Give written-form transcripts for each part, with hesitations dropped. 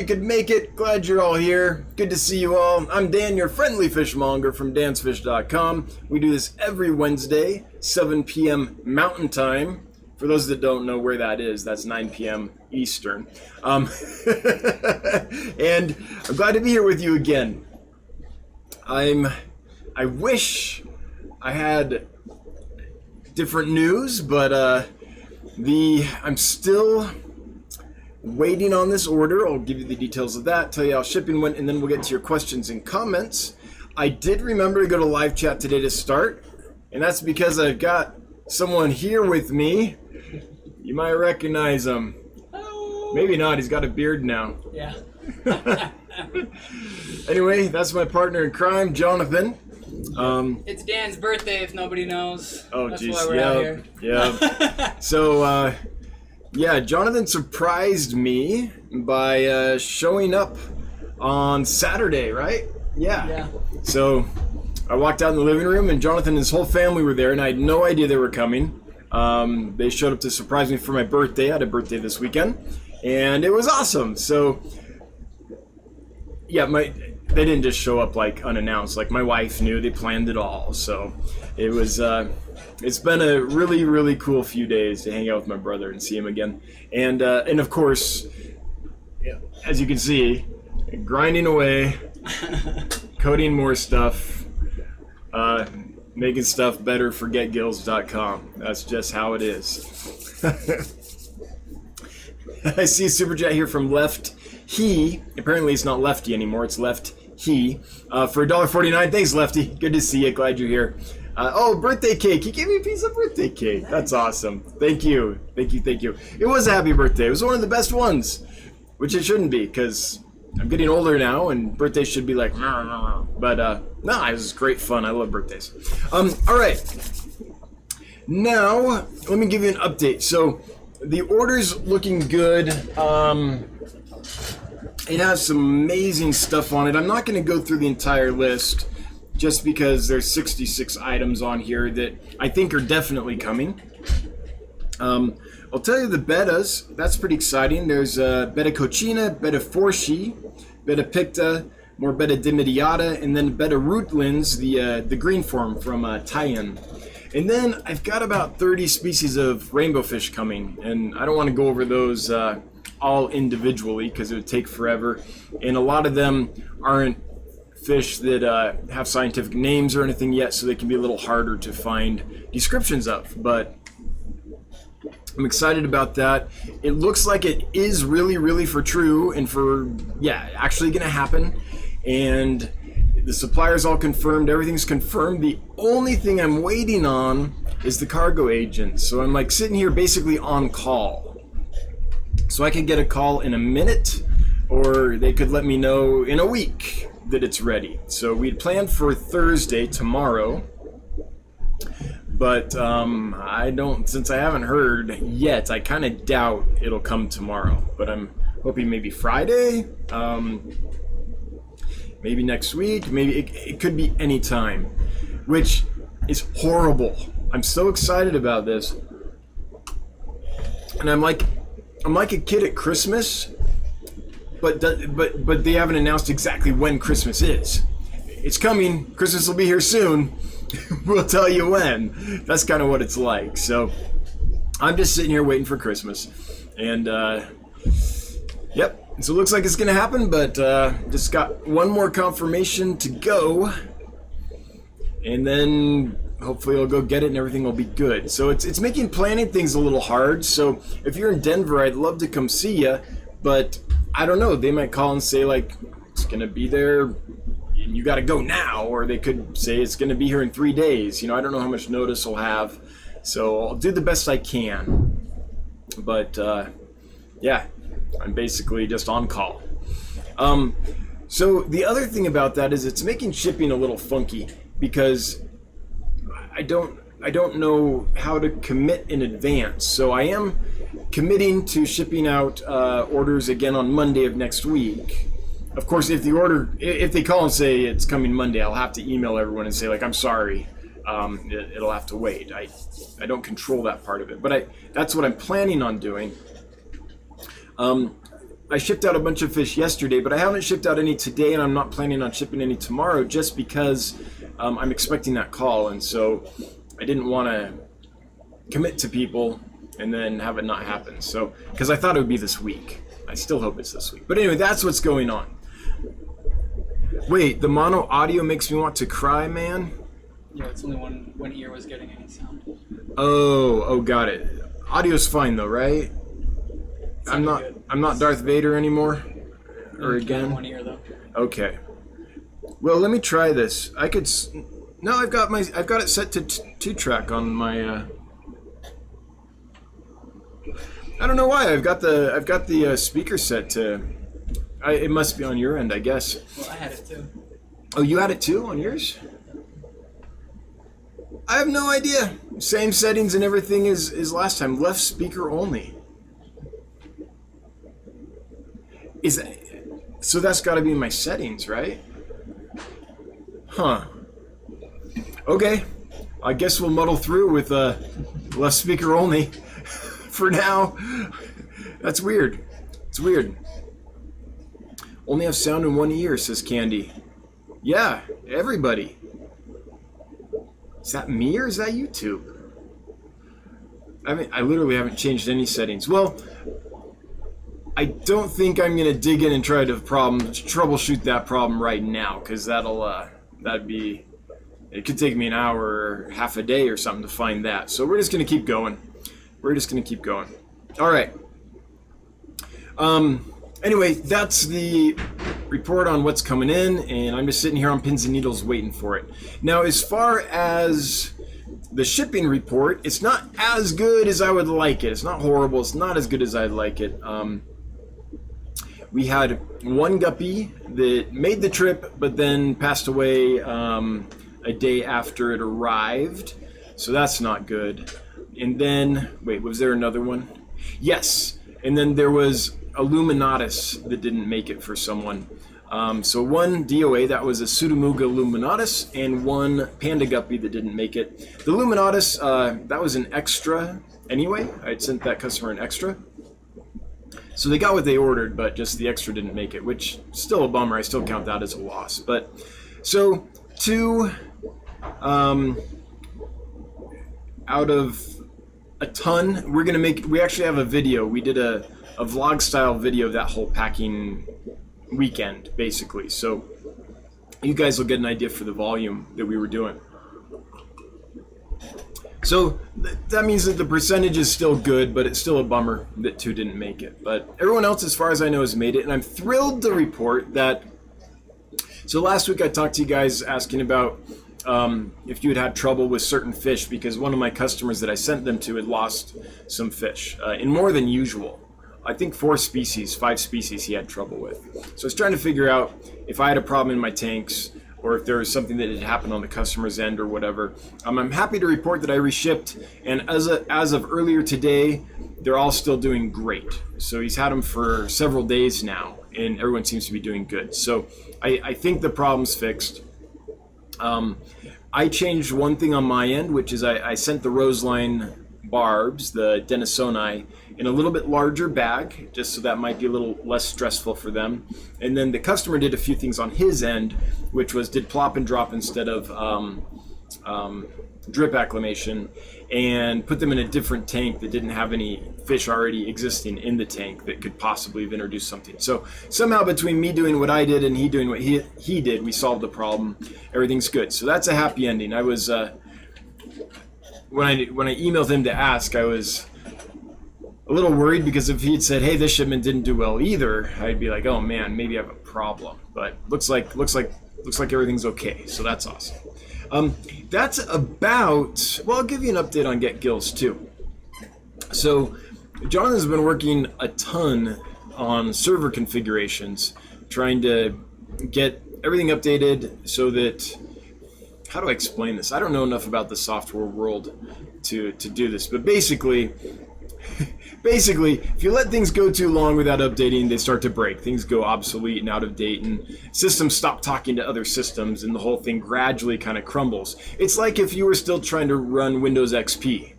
You could make it. Glad you're all here. Good to see you all. I'm Dan, your friendly fishmonger from dansfish.com. We do this every Wednesday, 7 p.m. Mountain Time. For those that don't know where that is, that's 9 p.m. Eastern. And I'm glad to be here with you again. I wish I had different news, but I'm still waiting on this order. I'll give you the details of that, tell you how shipping went, and then we'll get to your questions and comments. I did remember to go to live chat today to start, and that's because I've got someone here with me. You might recognize him. Hello. Maybe not, he's got a beard now. Yeah. Anyway, that's my partner in crime, Jonathan. It's Dan's birthday if nobody knows. Oh, That's geez, why we're out here. Yeah. So, yeah, Jonathan surprised me by showing up on Saturday, right? Yeah. So I walked out in the living room, and Jonathan and his whole family were there, and I had no idea they were coming. They showed up to surprise me for my birthday. I had a birthday this weekend, and it was awesome. So, yeah, they didn't just show up like unannounced. Like, my wife knew. They planned it all. So it was it's been a really, really cool few days to hang out with my brother and see him again. And of course, as you can see, grinding away, coding more stuff, making stuff better for getgills.com. That's just how it is. I see a super chat here from Left He. Apparently it's not Lefty anymore, it's Left He. For $1.49. Thanks, Lefty. Good to see you. Glad you're here. Oh, birthday cake. He gave me a piece of birthday cake. That's awesome. Thank you. Thank you. Thank you. It was a happy birthday. It was one of the best ones, which it shouldn't be because I'm getting older now and birthdays should be like, but no, it was great fun. I love birthdays. All right. Now, let me give you an update. So the order's looking good. It has some amazing stuff on it. I'm not going to go through the entire list just because there's 66 items on here that I think are definitely coming. I'll tell you the betas. That's pretty exciting. There's beta cochina, beta forshi, beta picta, more beta dimidiata, and then beta rootlins, the green form from Thailand. And then I've got about 30 species of rainbow fish coming, and I don't want to go over those all individually because it would take forever. And a lot of them aren't fish that have scientific names or anything yet, so they can be a little harder to find descriptions of. But I'm excited about that. It looks like it is really, really for true and for, actually going to happen. And the supplier's all confirmed. Everything's confirmed. The only thing I'm waiting on is the cargo agent. So I'm like sitting here basically on call. So I could get a call in a minute, or they could let me know in a week that it's ready. So we'd planned for Thursday, tomorrow. But since I haven't heard yet, I kind of doubt it'll come tomorrow. But I'm hoping maybe Friday, maybe next week, maybe it could be any time, which is horrible. I'm so excited about this. And I'm like a kid at Christmas, but they haven't announced exactly when Christmas is. It's coming. Christmas will be here soon. We'll tell you when. That's kind of what it's like. So I'm just sitting here waiting for Christmas. And, yep. So it looks like it's going to happen, but just got one more confirmation to go. And then hopefully I'll go get it and everything will be good. So it's making planning things a little hard. So if you're in Denver, I'd love to come see you. But I don't know. They might call and say, like, it's going to be there and you got to go now, or they could say it's going to be here in 3 days. I don't know how much notice I'll have, so I'll do the best I can. But yeah, I'm basically just on call. So the other thing about that is it's making shipping a little funky because I don't know how to commit in advance. So I am committing to shipping out orders again on Monday of next week. Of course, if they call and say it's coming Monday, I'll have to email everyone and say, like, I'm sorry, it'll have to wait. I don't control that part of it, but that's what I'm planning on doing. I shipped out a bunch of fish yesterday, but I haven't shipped out any today, and I'm not planning on shipping any tomorrow just because I'm expecting that call, and so I didn't want to commit to people and then have it not happen. So, because I thought it would be this week. I still hope it's this week. But anyway, that's what's going on. Wait, the mono audio makes me want to cry, man? Yeah, it's only one ear was getting any sound. Oh, got it. Audio's fine though, right? I'm not Darth Vader anymore, or again. One ear though. Okay. Well, let me try this. No, I've got it set to 2-track on my. I don't know why. I've got the speaker set to. It must be on your end, I guess. Well, I had it too. Oh, you had it too on yours? I have no idea. Same settings and everything as last time. Left speaker only. So that's got to be my settings, right? Huh. Okay. I guess we'll muddle through with left speaker only for now. That's weird. It's weird. Only have sound in one ear, says Candy. Yeah, everybody. Is that me or is that YouTube? I literally haven't changed any settings. Well, I don't think I'm gonna dig in and try to troubleshoot that problem right now, because that'd be, it could take me an hour or half a day or something to find that. So we're just gonna keep going. All right. Anyway, that's the report on what's coming in, and I'm just sitting here on pins and needles waiting for it. Now, as far as the shipping report, it's not as good as I would like it. It's not horrible. It's not as good as I'd like it. We had one guppy that made the trip, but then passed away a day after it arrived. So that's not good. And then, wait, was there another one? Yes. And then there was a Luminatus that didn't make it for someone. So one DOA, that was a Pseudomuga luminatus, and one Panda Guppy that didn't make it. The Luminatus, that was an extra anyway. I'd sent that customer an extra. So they got what they ordered, but just the extra didn't make it, which still a bummer. I still count that as a loss. But so 2 out of a ton, we actually have a video. We did a vlog style video of that whole packing weekend, basically. So you guys will get an idea for the volume that we were doing. So that means that the percentage is still good, but it's still a bummer that 2 didn't make it. But everyone else, as far as I know, has made it, and I'm thrilled to report that. So last week I talked to you guys asking about if you had trouble with certain fish, because one of my customers that I sent them to had lost some fish in more than usual. I think 5 species he had trouble with. So I was trying to figure out if I had a problem in my tanks, or if there was something that had happened on the customer's end or whatever. I'm happy to report that I reshipped, and as of earlier today, they're all still doing great. So he's had them for several days now, and everyone seems to be doing good. So I think the problem's fixed. I changed one thing on my end, which is I sent the Roseline barbs, the Denisoni, in a little bit larger bag, just so that might be a little less stressful for them. And then the customer did a few things on his end, which was did plop and drop instead of drip acclimation, and put them in a different tank that didn't have any fish already existing in the tank that could possibly have introduced something. So somehow between me doing what I did and he doing what he did, we solved the problem. Everything's good. So that's a happy ending. I was when I emailed him to ask, I was a little worried, because if he had said, "Hey, this shipment didn't do well either," I'd be like, "Oh man, maybe I have a problem." But looks like everything's okay. So that's awesome. That's about. Well, I'll give you an update on Get Gills too. So Jonathan's been working a ton on server configurations, trying to get everything updated so that. How do I explain this? I don't know enough about the software world to do this, but basically, if you let things go too long without updating, they start to break. Things go obsolete and out of date, and systems stop talking to other systems, and the whole thing gradually kind of crumbles. It's like if you were still trying to run Windows XP,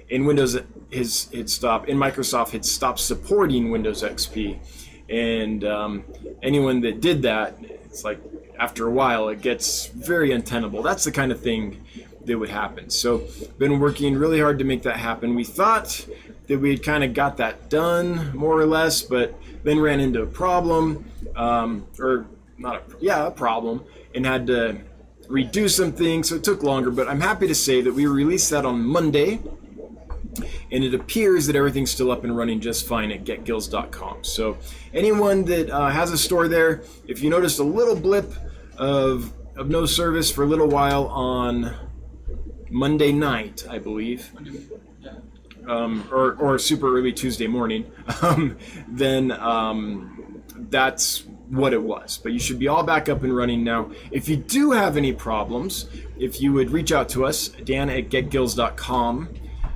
and Microsoft had stopped supporting Windows XP, And anyone that did that, it's like after a while it gets very untenable. That's the kind of thing that would happen. So been working really hard to make that happen. We thought that we had kind of got that done more or less, but then ran into a problem, a problem, and had to redo some things, so it took longer. But I'm happy to say that we released that on Monday, and it appears that everything's still up and running just fine at getgills.com. So anyone that has a store there, if you noticed a little blip of no service for a little while on Monday night, I believe, or super early Tuesday morning, then that's what it was. But you should be all back up and running now. If you do have any problems, if you would reach out to us, Dan at getgills.com,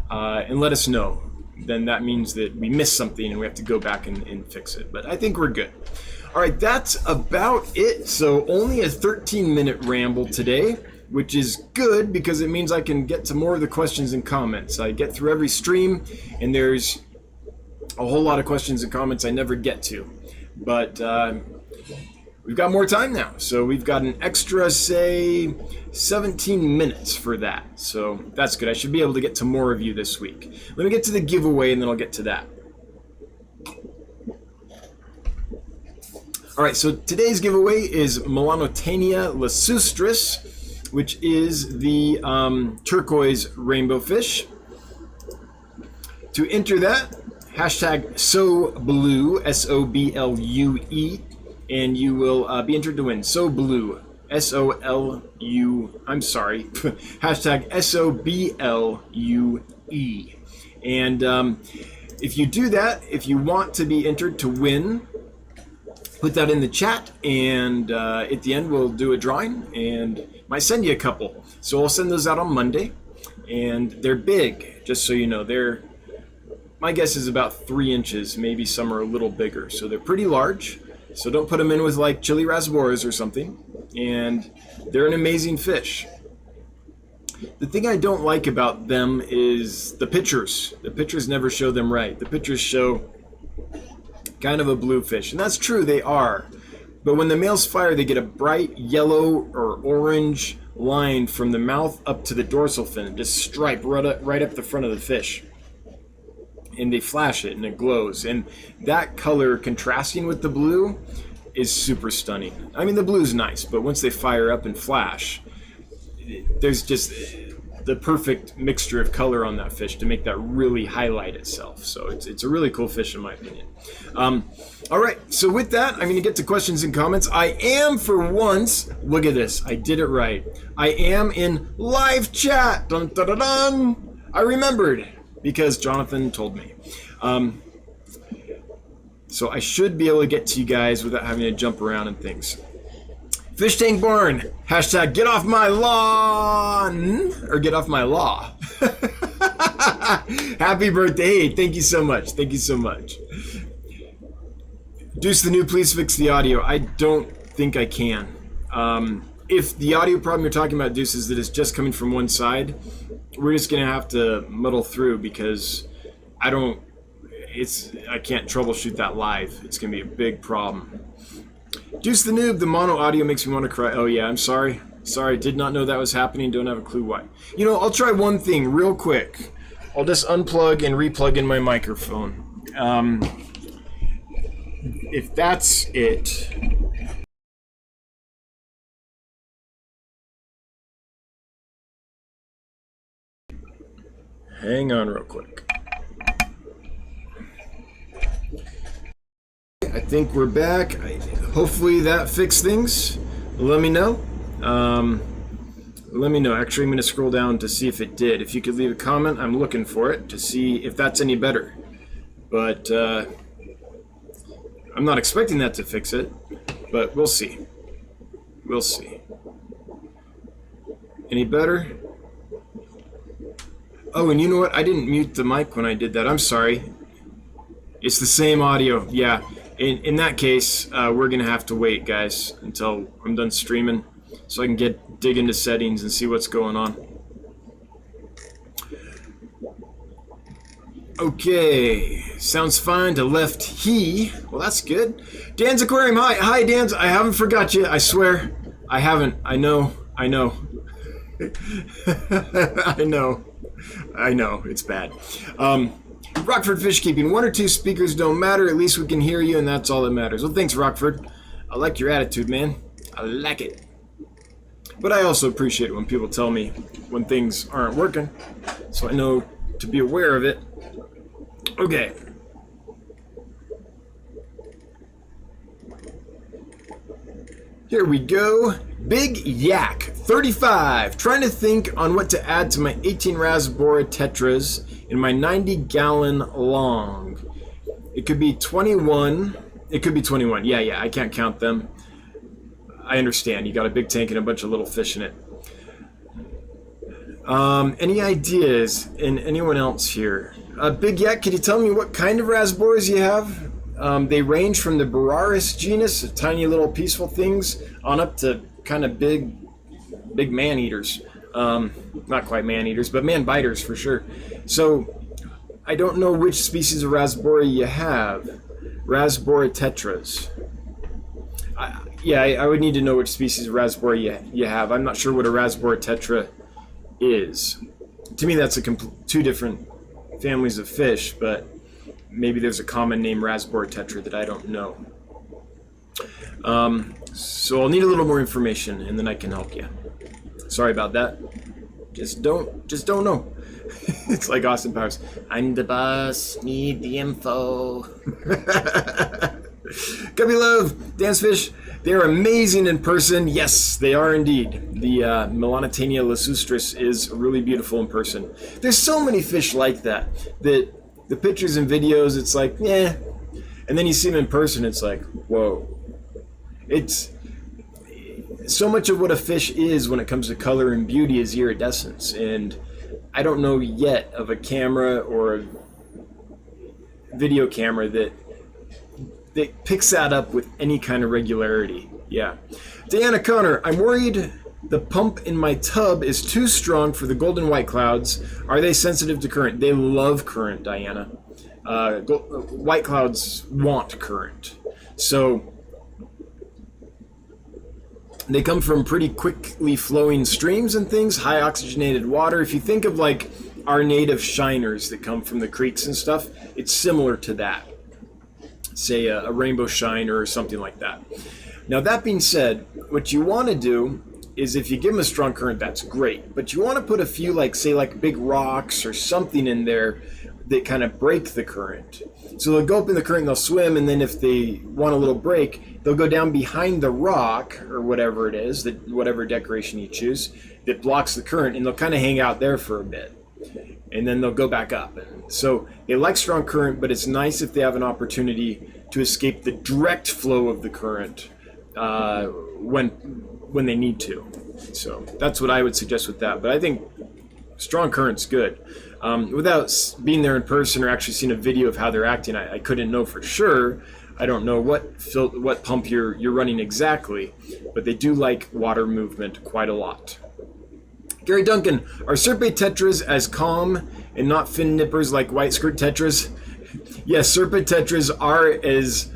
and let us know, then that means that we missed something and we have to go back and fix it. But I think we're good. All right, that's about it. So only a 13-minute ramble today, which is good because it means I can get to more of the questions and comments. I get through every stream, and there's a whole lot of questions and comments I never get to. But we've got more time now, so we've got an extra, say, 17 minutes for that. So that's good. I should be able to get to more of you this week. Let me get to the giveaway, and then I'll get to that. All right, so today's giveaway is Melanotania lausustris, which is the turquoise rainbow fish. To enter that, hashtag SoBlue, SoBlue, and you will be entered to win. SoBlue, S-O-L-U, I'm sorry, hashtag SoBlue. And if you do that, if you want to be entered to win, put that in the chat, and at the end we'll do a drawing and might send you a couple. So I'll send those out on Monday, and they're big, just so you know. My guess is about 3 inches, maybe some are a little bigger. So they're pretty large, so don't put them in with like chili rasboras or something. And they're an amazing fish. The thing I don't like about them is the pictures. The pictures never show them right. The pictures show kind of a blue fish, and that's true, they are. But when the males fire, they get a bright yellow or orange line from the mouth up to the dorsal fin, just stripe right up the front of the fish. And they flash it and it glows. And that color contrasting with the blue is super stunning. I mean, the blue's nice, but once they fire up and flash, there's just the perfect mixture of color on that fish to make that really highlight itself. So it's a really cool fish in my opinion. All right, so with that, I'm going to get to questions and comments. I am, for once, look at this, I did it right. I am in live chat. Dun, dun, dun, dun. I remembered because Jonathan told me. So I should be able to get to you guys without having to jump around and things. Fish Tank Barn, hashtag get off my lawn, or get off my law. Happy birthday. Hey, thank you so much. Thank you so much. Deuce the Noob, please fix the audio. I don't think I can. If the audio problem you're talking about, Deuce, is that it's just coming from one side, we're just going to have to muddle through because I can't troubleshoot that live. It's going to be a big problem. Deuce the Noob, the mono audio makes me want to cry. Oh yeah, I'm sorry. Sorry, did not know that was happening. Don't have a clue why. You know, I'll try one thing real quick. I'll just unplug and replug in my microphone. If that's it. Hang on real quick. I think we're back. Hopefully that fixed things. Let me know. Let me know. Actually, I'm going to scroll down to see if it did. If you could leave a comment, I'm looking for it to see if that's any better. But I'm not expecting that to fix it, but we'll see. We'll see. Any better? Oh, and you know what? I didn't mute the mic when I did that. I'm sorry. It's the same audio. Yeah. In that case, we're going to have to wait, guys, until I'm done streaming so I can dig into settings and see what's going on. Okay, sounds fine to left he. Well, that's good. Dan's Aquarium, hi Dan's. I haven't forgot you. I swear, I haven't. I know. I know. I know. It's bad. Rockford Fish Keeping. 1 or 2 speakers don't matter. At least we can hear you, and that's all that matters. Well, thanks, Rockford. I like your attitude, man. I like it. But I also appreciate it when people tell me when things aren't working, so I know to be aware of it. Okay. Here we go. Big Yak 35. Trying to think on what to add to my 18 Rasbora Tetras in my 90-gallon long. It could be 21. It could be 21. Yeah, I can't count them. I understand. You got a big tank and a bunch of little fish in it. Any ideas? And anyone else here? Big Yak, can you tell me what kind of Rasboras you have? They range from the Boraris genus, tiny little peaceful things, on up to kind of big man-eaters. Not quite man-eaters, but man-biters for sure. So, I don't know which species of Rasbora you have. Rasbora tetras. I would need to know which species of Rasbora you have. I'm not sure what a Rasbora tetra is. To me, that's two different families of fish, but maybe there's a common name Rasbora tetra that I don't know. So I'll need a little more information, and then I can help you. Sorry about that. Just don't know. It's like Austin Powers. I'm the boss. Need the info. Guppy Love, Dance Fish. They're amazing in person. Yes, they are indeed. The Melanotania lacustris is really beautiful in person. There's so many fish like that the pictures and videos, it's like, yeah. And then you see them in person, it's like, whoa. It's so much of what a fish is when it comes to color and beauty is iridescence. And I don't know yet of a camera or a video camera that picks that up with any kind of regularity. Yeah. Diana Connor, I'm worried the pump in my tub is too strong for the golden white clouds. Are they sensitive to current? They love current, Diana. White clouds want current. So they come from pretty quickly flowing streams and things, high oxygenated water. If you think of like our native shiners that come from the creeks and stuff, it's similar to that. Say a rainbow shiner or something like that. Now that being said, what you want to do is if you give them a strong current, that's great. But you want to put a few like big rocks or something in there that kind of break the current. So they'll go up in the current and they'll swim, and then if they want a little break, they'll go down behind the rock or whatever it is, whatever decoration you choose, that blocks the current, and they'll kind of hang out there for a bit. And then they'll go back up. So they like strong current, but it's nice if they have an opportunity to escape the direct flow of the current when they need to. So that's what I would suggest with that. But I think strong current's good. Without being there in person or actually seeing a video of how they're acting, I couldn't know for sure. I don't know what pump you're running exactly, but they do like water movement quite a lot. Gary Duncan, are Serpe tetras as calm and not fin nippers like white skirt tetras? Yes, Serpe tetras are as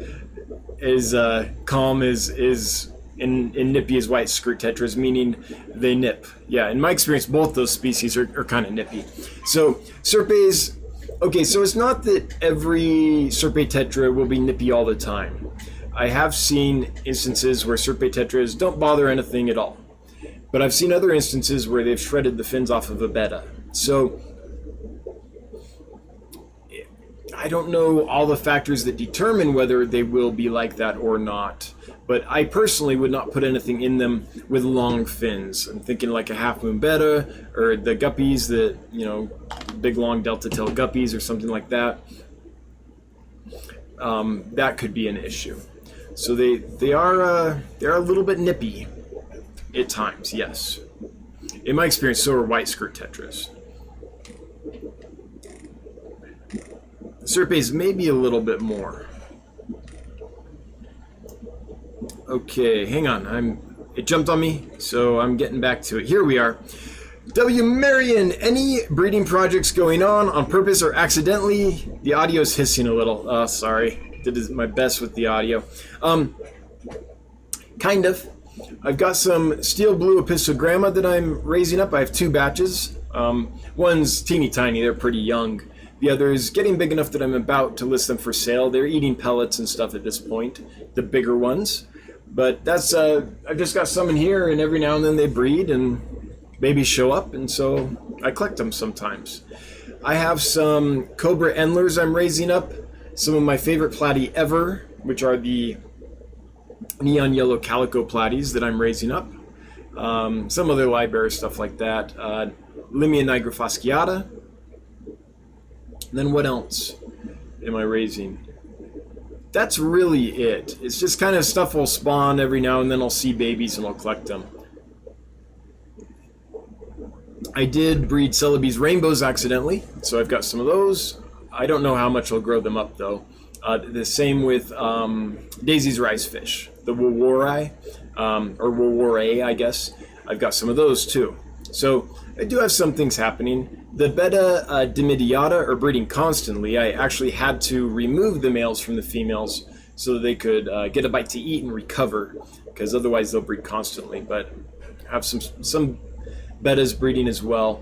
calm as and nippy as white skirt tetras, meaning they nip. Yeah, in my experience, both those species are kind of nippy. So Serpes, okay, so it's not that every Serpe tetra will be nippy all the time. I have seen instances where Serpe tetras don't bother anything at all. But I've seen other instances where they've shredded the fins off of a betta. So I don't know all the factors that determine whether they will be like that or not. But I personally would not put anything in them with long fins. I'm thinking like a half moon betta or the guppies that, big long delta tail guppies or something like that. That could be an issue. So they are a little bit nippy. At times, yes. In my experience, so are white skirt tetras. Serpes maybe a little bit more. Okay, hang on. It jumped on me, so I'm getting back to it. Here we are. W. Marion, any breeding projects going on purpose or accidentally? The audio's hissing a little. Oh, sorry. Did my best with the audio. Kind of. I've got some steel blue epistogramma that I'm raising up. I have 2 batches. One's teeny tiny. They're pretty young. The other is getting big enough that I'm about to list them for sale. They're eating pellets and stuff at this point, the bigger ones. But that's, I've just got some in here, and every now and then they breed and babies show up, and so I collect them sometimes. I have some Cobra Endlers I'm raising up, some of my favorite platy ever, which are the neon yellow calico platies that I'm raising up. Some other library stuff like that. Limia nigra fasciata. Then what else am I raising? That's really it. It's just kind of stuff will spawn every now and then. I'll see babies and I'll collect them. I did breed Celebes rainbows accidentally, so I've got some of those. I don't know how much I'll grow them up though. The same with Daisy's rice fish, the Wawari, or Waware, I guess. I've got some of those too. So I do have some things happening. The Beta dimidiata are breeding constantly. I actually had to remove the males from the females so they could get a bite to eat and recover, because otherwise they'll breed constantly. But I have some betas breeding as well.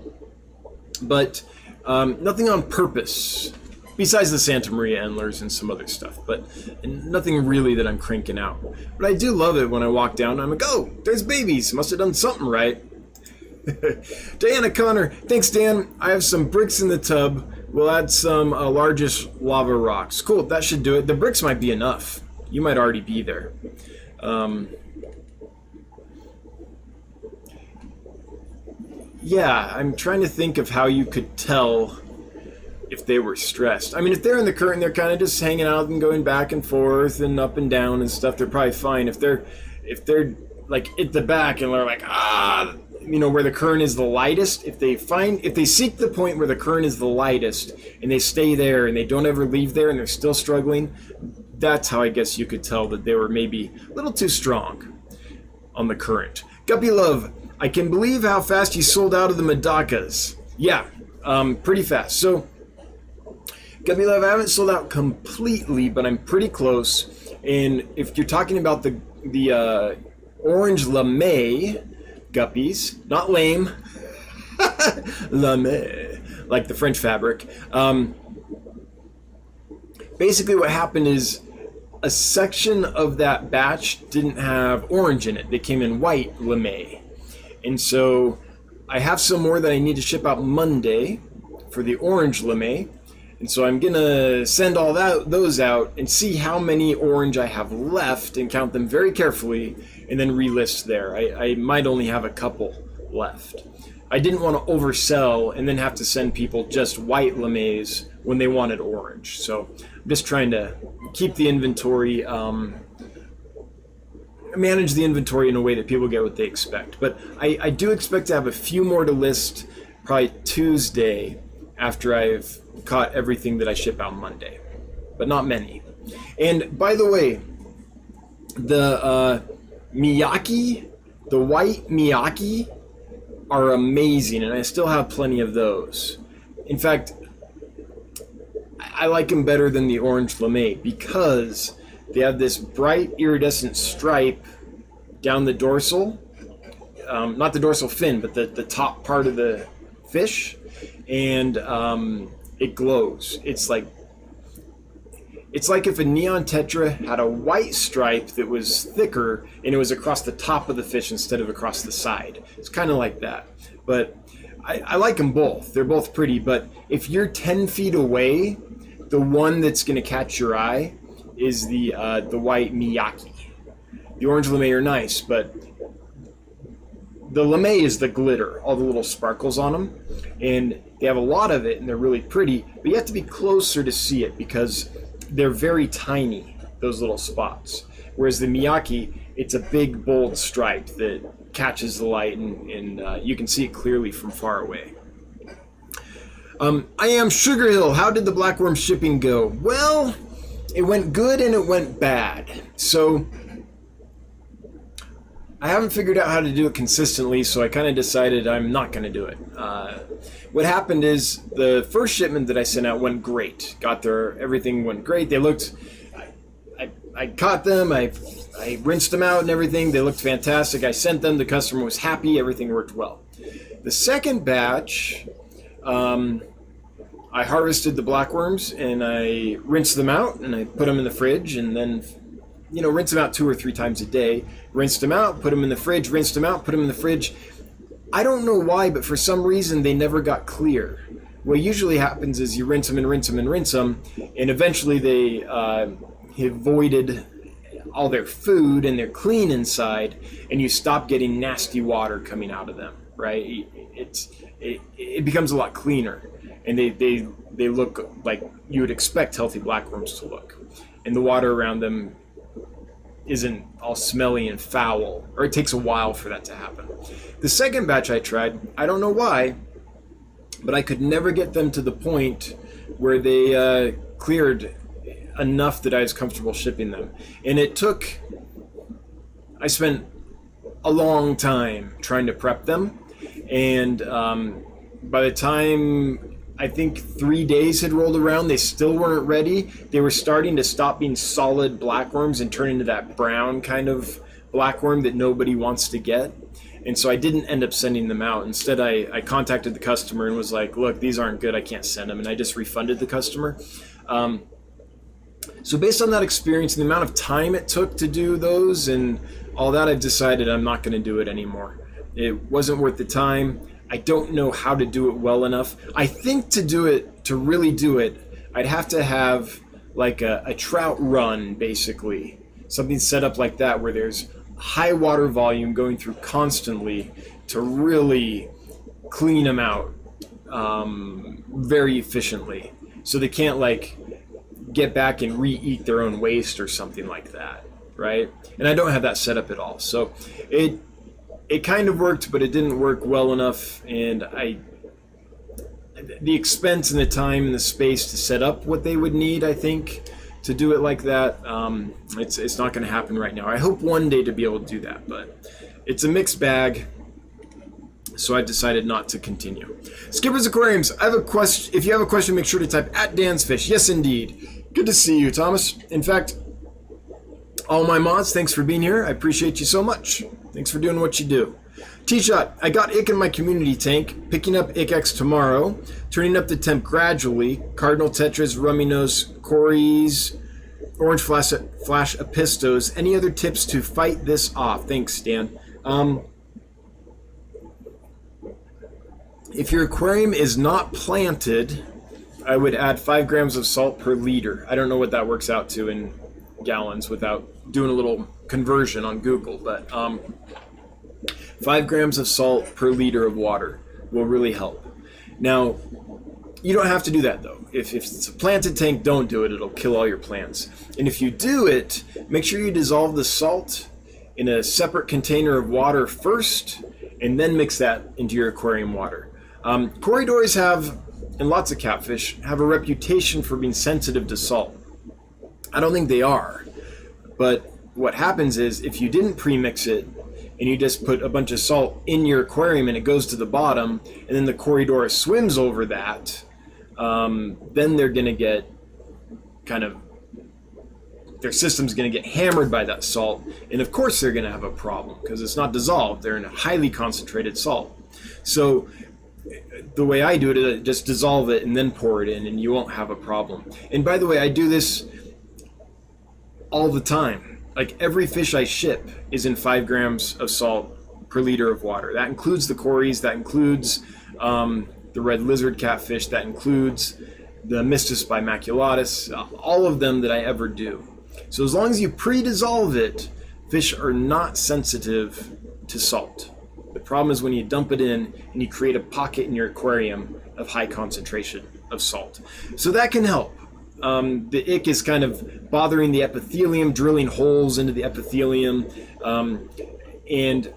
But nothing on purpose, besides the Santa Maria Endlers and some other stuff. But nothing really that I'm cranking out. But I do love it when I walk down and I'm like, oh, there's babies. Must have done something right. Diana Connor, thanks Dan. I have some bricks in the tub. We'll add some largest lava rocks. Cool, that should do it. The bricks might be enough. You might already be there. Yeah, I'm trying to think of how you could tell if they were stressed. I mean, if they're in the current, they're kind of just hanging out and going back and forth and up and down and stuff, they're probably fine. If they're like at the back and they're like, you know, where the current is the lightest, if they seek the point where the current is the lightest and they stay there and they don't ever leave there and they're still struggling, that's how I guess you could tell that they were maybe a little too strong on the current. Guppy Love, I can believe how fast you sold out of the Madakas. Yeah, pretty fast. So, Guppy Love, I haven't sold out completely, but I'm pretty close. And if you're talking about the orange lamé guppies, not lame, lamé, like the French fabric. Basically what happened is a section of that batch didn't have orange in it. They came in white lamé. And so I have some more that I need to ship out Monday for the orange lamé. And so I'm gonna send all those out and see how many orange I have left and count them very carefully and then relist there. I might only have a couple left. I didn't want to oversell and then have to send people just white lamés when they wanted orange. So I'm just trying to keep the inventory, manage the inventory in a way that people get what they expect. But I do expect to have a few more to list probably Tuesday after I've caught everything that I ship out Monday, but not many. And by the way, the Miyake, the white Miyake are amazing, and I still have plenty of those. In fact, I like them better than the orange lamé because they have this bright iridescent stripe down the dorsal, not the dorsal fin, but the top part of the fish, and it glows. It's like if a neon tetra had a white stripe that was thicker and it was across the top of the fish instead of across the side. It's kind of like that. But I like them both. They're both pretty. But if you're 10 feet away, the one that's going to catch your eye is the white Miyake. The orange lamé are nice, but the lamé is the glitter, all the little sparkles on them. And they have a lot of it and they're really pretty, but you have to be closer to see it because they're very tiny, those little spots. Whereas the Miyake, it's a big, bold stripe that catches the light and you can see it clearly from far away. I am Sugar Hill. How did the blackworm shipping go? Well, it went good and it went bad. So I haven't figured out how to do it consistently, so I kind of decided I'm not going to do it. What happened is the first shipment that I sent out went great. Got there, everything went great. They looked, I caught them, I rinsed them out and everything. They looked fantastic. I sent them, the customer was happy, everything worked well. The second batch, I harvested the blackworms and I rinsed them out and I put them in the fridge, and then, you know, rinse them out 2 or 3 times a day. Rinsed them out, put them in the fridge, rinsed them out, put them in the fridge. I don't know why, but for some reason they never got clear. What usually happens is you rinse them and rinse them and rinse them, and eventually they have voided all their food and they're clean inside, and you stop getting nasty water coming out of them, right? It becomes a lot cleaner, and they look like you would expect healthy blackworms to look, and the water around them isn't all smelly and foul, or it takes a while for that to happen. The second batch I tried, I don't know why, but I could never get them to the point where they cleared enough that I was comfortable shipping them. And I spent a long time trying to prep them, and by the time I think 3 days had rolled around, they still weren't ready. They were starting to stop being solid blackworms and turn into that brown kind of blackworm that nobody wants to get. And so I didn't end up sending them out. Instead, I contacted the customer and was like, look, these aren't good, I can't send them. And I just refunded the customer. So based on that experience and the amount of time it took to do those and all that, I've decided I'm not going to do it anymore. It wasn't worth the time. I don't know how to do it well enough. I think to really do it, I'd have to have like a trout run, basically. Something set up like that where there's high water volume going through constantly to really clean them out very efficiently. So they can't like get back and re-eat their own waste or something like that, right? And I don't have that set up at all. So it kind of worked, but it didn't work well enough, and the expense and the time and the space to set up what they would need, I think, to do it like that, it's not going to happen right now. I hope one day to be able to do that, but it's a mixed bag, so I've decided not to continue. Skipper's Aquariums, I have a question. If you have a question, make sure to type @DansFish. Yes, indeed. Good to see you, Thomas. In fact, all my mods, thanks for being here. I appreciate you so much. Thanks for doing what you do. T-Shot, I got ick in my community tank, picking up ick tomorrow, turning up the temp gradually, Cardinal Tetras, Rummy Nose, Corys, Orange Flash Apistos. Any other tips to fight this off? Thanks, Dan. If your aquarium is not planted, I would add 5 grams of salt per liter. I don't know what that works out to in gallons without doing a little conversion on Google, but 5 grams of salt per liter of water will really help. Now, you don't have to do that though. If it's a planted tank, don't do it. It'll kill all your plants. And if you do it, make sure you dissolve the salt in a separate container of water first, and then mix that into your aquarium water. Corridors have, and lots of catfish, have a reputation for being sensitive to salt. I don't think they are, but what happens is if you didn't pre-mix it and you just put a bunch of salt in your aquarium and it goes to the bottom and then the corridor swims over that, then they're going to get their system's going to get hammered by that salt, and of course they're going to have a problem because it's not dissolved. They're in a highly concentrated salt. So the way I do it, just dissolve it and then pour it in, and you won't have a problem. And by the way, I do this all the time. Like every fish I ship is in 5 grams of salt per liter of water. That includes the Corys, that includes the red lizard catfish, that includes the Mistus bimaculatus, all of them that I ever do. So as long as you pre-dissolve it, fish are not sensitive to salt. The problem is when you dump it in and you create a pocket in your aquarium of high concentration of salt. So that can help. The ick is kind of bothering the epithelium, drilling holes into the epithelium, and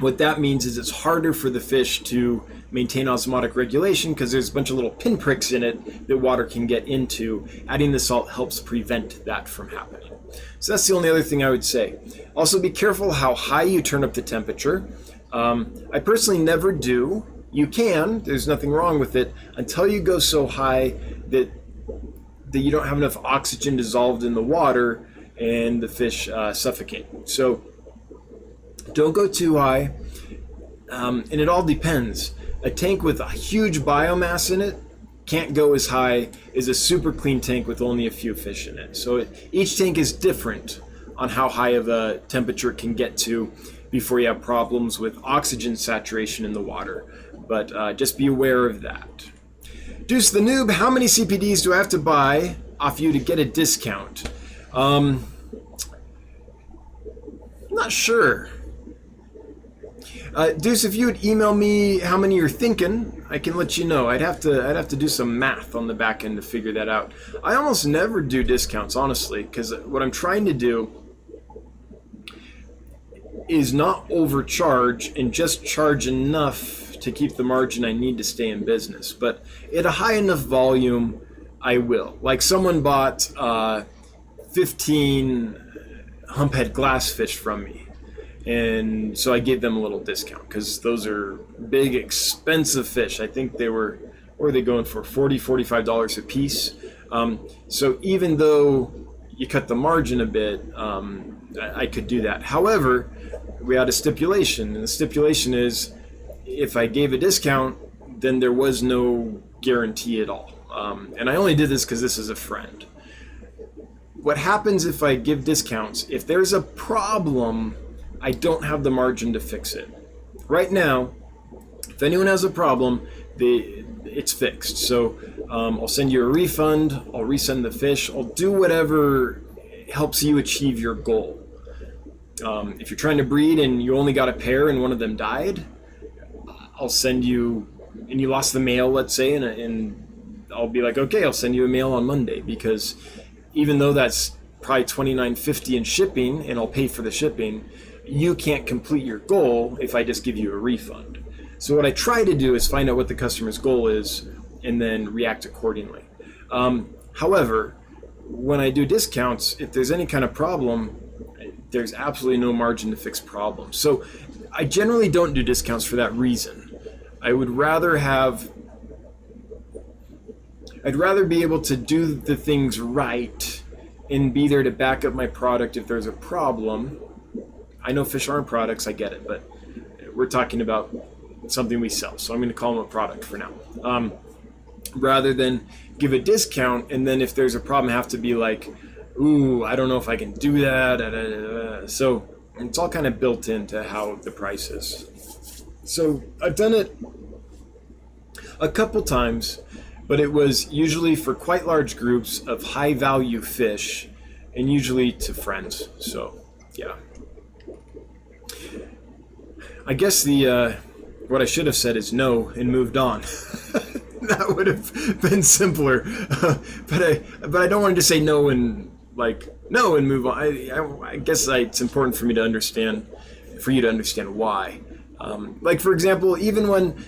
what that means is it's harder for the fish to maintain osmotic regulation because there's a bunch of little pinpricks in it that water can get into. Adding the salt helps prevent that from happening. So that's the only other thing I would say. Also, be careful how high you turn up the temperature. I personally never do. You can, there's nothing wrong with it, until you go so high that you don't have enough oxygen dissolved in the water and the fish suffocate. So don't go too high, and it all depends. A tank with a huge biomass in it can't go as high as a super clean tank with only a few fish in it. So each tank is different on how high of a temperature it can get to before you have problems with oxygen saturation in the water. But just be aware of that. Deuce the Noob, how many CPDs do I have to buy off you to get a discount? I'm not sure. Deuce, if you would email me how many you're thinking, I can let you know. I'd have to do some math on the back end to figure that out. I almost never do discounts, honestly, because what I'm trying to do is not overcharge and just charge enough to keep the margin I need to stay in business. But at a high enough volume, I will. Like someone bought 15 humphead glass fish from me, and so I gave them a little discount because those are big, expensive fish. I think they were, what were they going for, $40-$45 a piece. So even though you cut the margin a bit, I could do that. However, we had a stipulation, and the stipulation is if I gave a discount, then there was no guarantee at all. And I only did this because this is a friend. What happens if I give discounts? If there's a problem, I don't have the margin to fix it. Right now, if anyone has a problem, it's fixed. So I'll send you a refund, I'll resend the fish, I'll do whatever helps you achieve your goal. If you're trying to breed and you only got a pair and one of them died, I'll send you, and you lost the male, let's say, and I'll be like, okay, I'll send you a male on Monday, because even though that's probably $29.50 in shipping, and I'll pay for the shipping, you can't complete your goal if I just give you a refund. So what I try to do is find out what the customer's goal is and then react accordingly. However, when I do discounts, if there's any kind of problem, there's absolutely no margin to fix problems. So I generally don't do discounts for that reason. I'd rather be able to do the things right and be there to back up my product if there's a problem. I know fish aren't products, I get it, but we're talking about something we sell, so I'm going to call them a product for now. Rather than give a discount and then if there's a problem have to be like, ooh, I don't know if I can do that. So it's all kind of built into how the price is. So I've done it a couple times, but it was usually for quite large groups of high value fish and usually to friends. So yeah. I guess what I should have said is no and moved on. That would have been simpler. But I don't want to just say no and move on. I guess it's important for me to understand, for you to understand why. Like for example,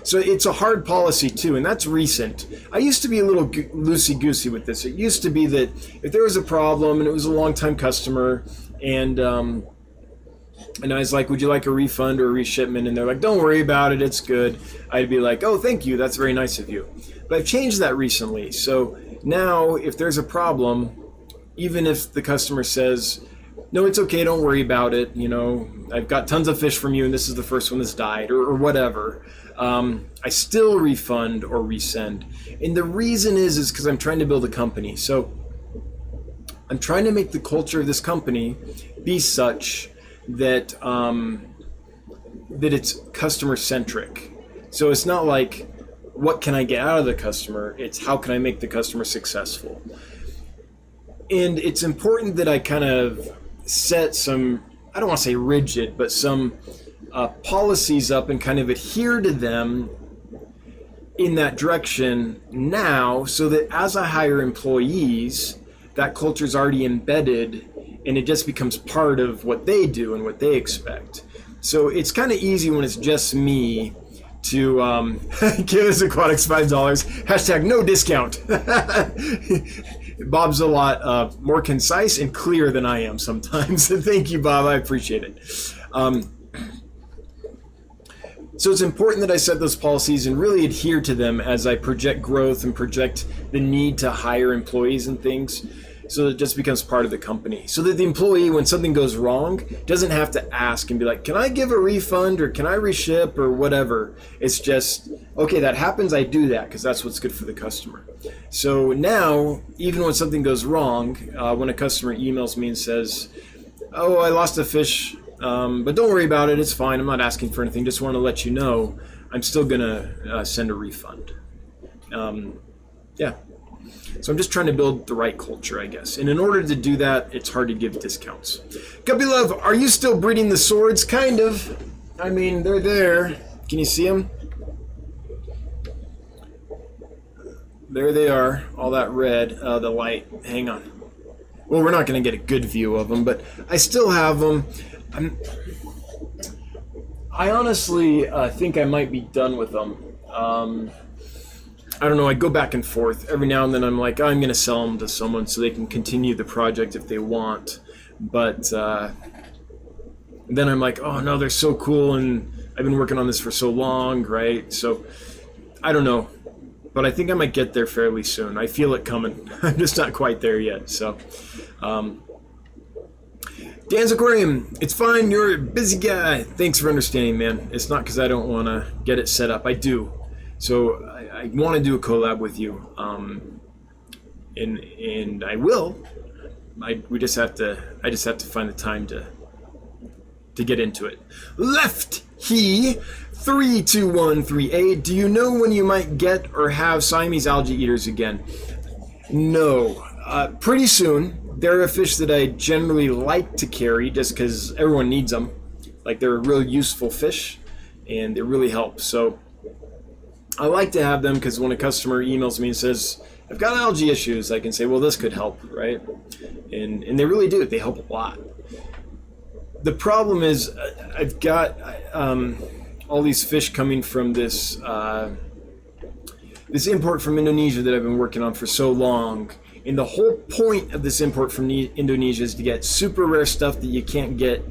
so it's a hard policy too, and that's recent. I used to be a little loosey-goosey with this. It used to be that if there was a problem and it was a long-time customer and I was like, would you like a refund or a reshipment? And they're like, don't worry about it, it's good. I'd be like, oh, thank you, that's very nice of you. But I've changed that recently. So now if there's a problem, even if the customer says, no, it's okay, don't worry about it, I've got tons of fish from you and this is the first one that's died or whatever, I still refund or resend. And the reason is because I'm trying to build a company. So I'm trying to make the culture of this company be such that it's customer centric. So it's not like, what can I get out of the customer? It's how can I make the customer successful? And it's important that I kind of set some, I don't want to say rigid, but some policies up and kind of adhere to them in that direction now, so that as I hire employees, that culture is already embedded and it just becomes part of what they do and what they expect. So it's kind of easy when it's just me to give us Aquatics $5, hashtag no discount. Bob's a lot more concise and clear than I am sometimes. Thank you, Bob. I appreciate it. So it's important that I set those policies and really adhere to them as I project growth and project the need to hire employees and things, so that it just becomes part of the company. So that the employee, when something goes wrong, doesn't have to ask and be like, can I give a refund or can I reship or whatever? It's just, okay, that happens, I do that because that's what's good for the customer. So now, even when something goes wrong, when a customer emails me and says, oh, I lost a fish, but don't worry about it, it's fine, I'm not asking for anything, just want to let you know, I'm still gonna send a refund. Yeah. So I'm just trying to build the right culture, I guess. And in order to do that, it's hard to give discounts. Guppy Love, are you still breeding the swords? Kind of. I mean, they're there. Can you see them? There they are, all that red, the light. Hang on. Well, we're not going to get a good view of them, but I still have them. I honestly think I might be done with them. I don't know, I go back and forth. Every now and then I'm like, oh, I'm going to sell them to someone so they can continue the project if they want. But then I'm like, oh no, they're so cool and I've been working on this for so long, right? So I don't know, but I think I might get there fairly soon. I feel it coming. I'm just not quite there yet. So Dan's Aquarium, it's fine, you're a busy guy. Thanks for understanding, man. It's not because I don't want to get it set up. I do. So I want to do a collab with you, and I will. I just have to find the time to get into it. Left he 32138. Do you know when you might get or have Siamese algae eaters again? No, pretty soon. They're a fish that I generally like to carry just because everyone needs them. Like, they're a real useful fish, and they really help. So I like to have them because when a customer emails me and says, I've got algae issues, I can say, well, this could help, right? And they really do. They help a lot. The problem is I've got all these fish coming from this import from Indonesia that I've been working on for so long. And the whole point of this import from Indonesia is to get super rare stuff that you can't get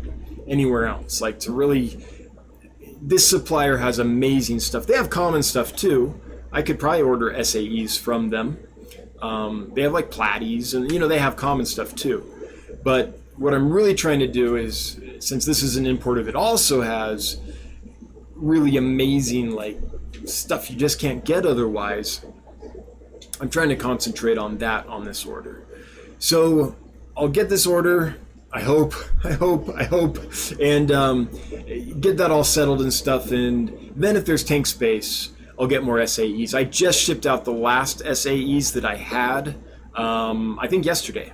anywhere else. Like, to really... This supplier has amazing stuff. They have common stuff too. I could probably order SAEs from them. They have like platies, and they have common stuff too. But what I'm really trying to do is, since this is an importer that also has really amazing like stuff you just can't get otherwise, I'm trying to concentrate on that on this order. So I'll get this order. I hope, and get that all settled and stuff. And then if there's tank space, I'll get more SAEs. I just shipped out the last SAEs that I had, I think yesterday.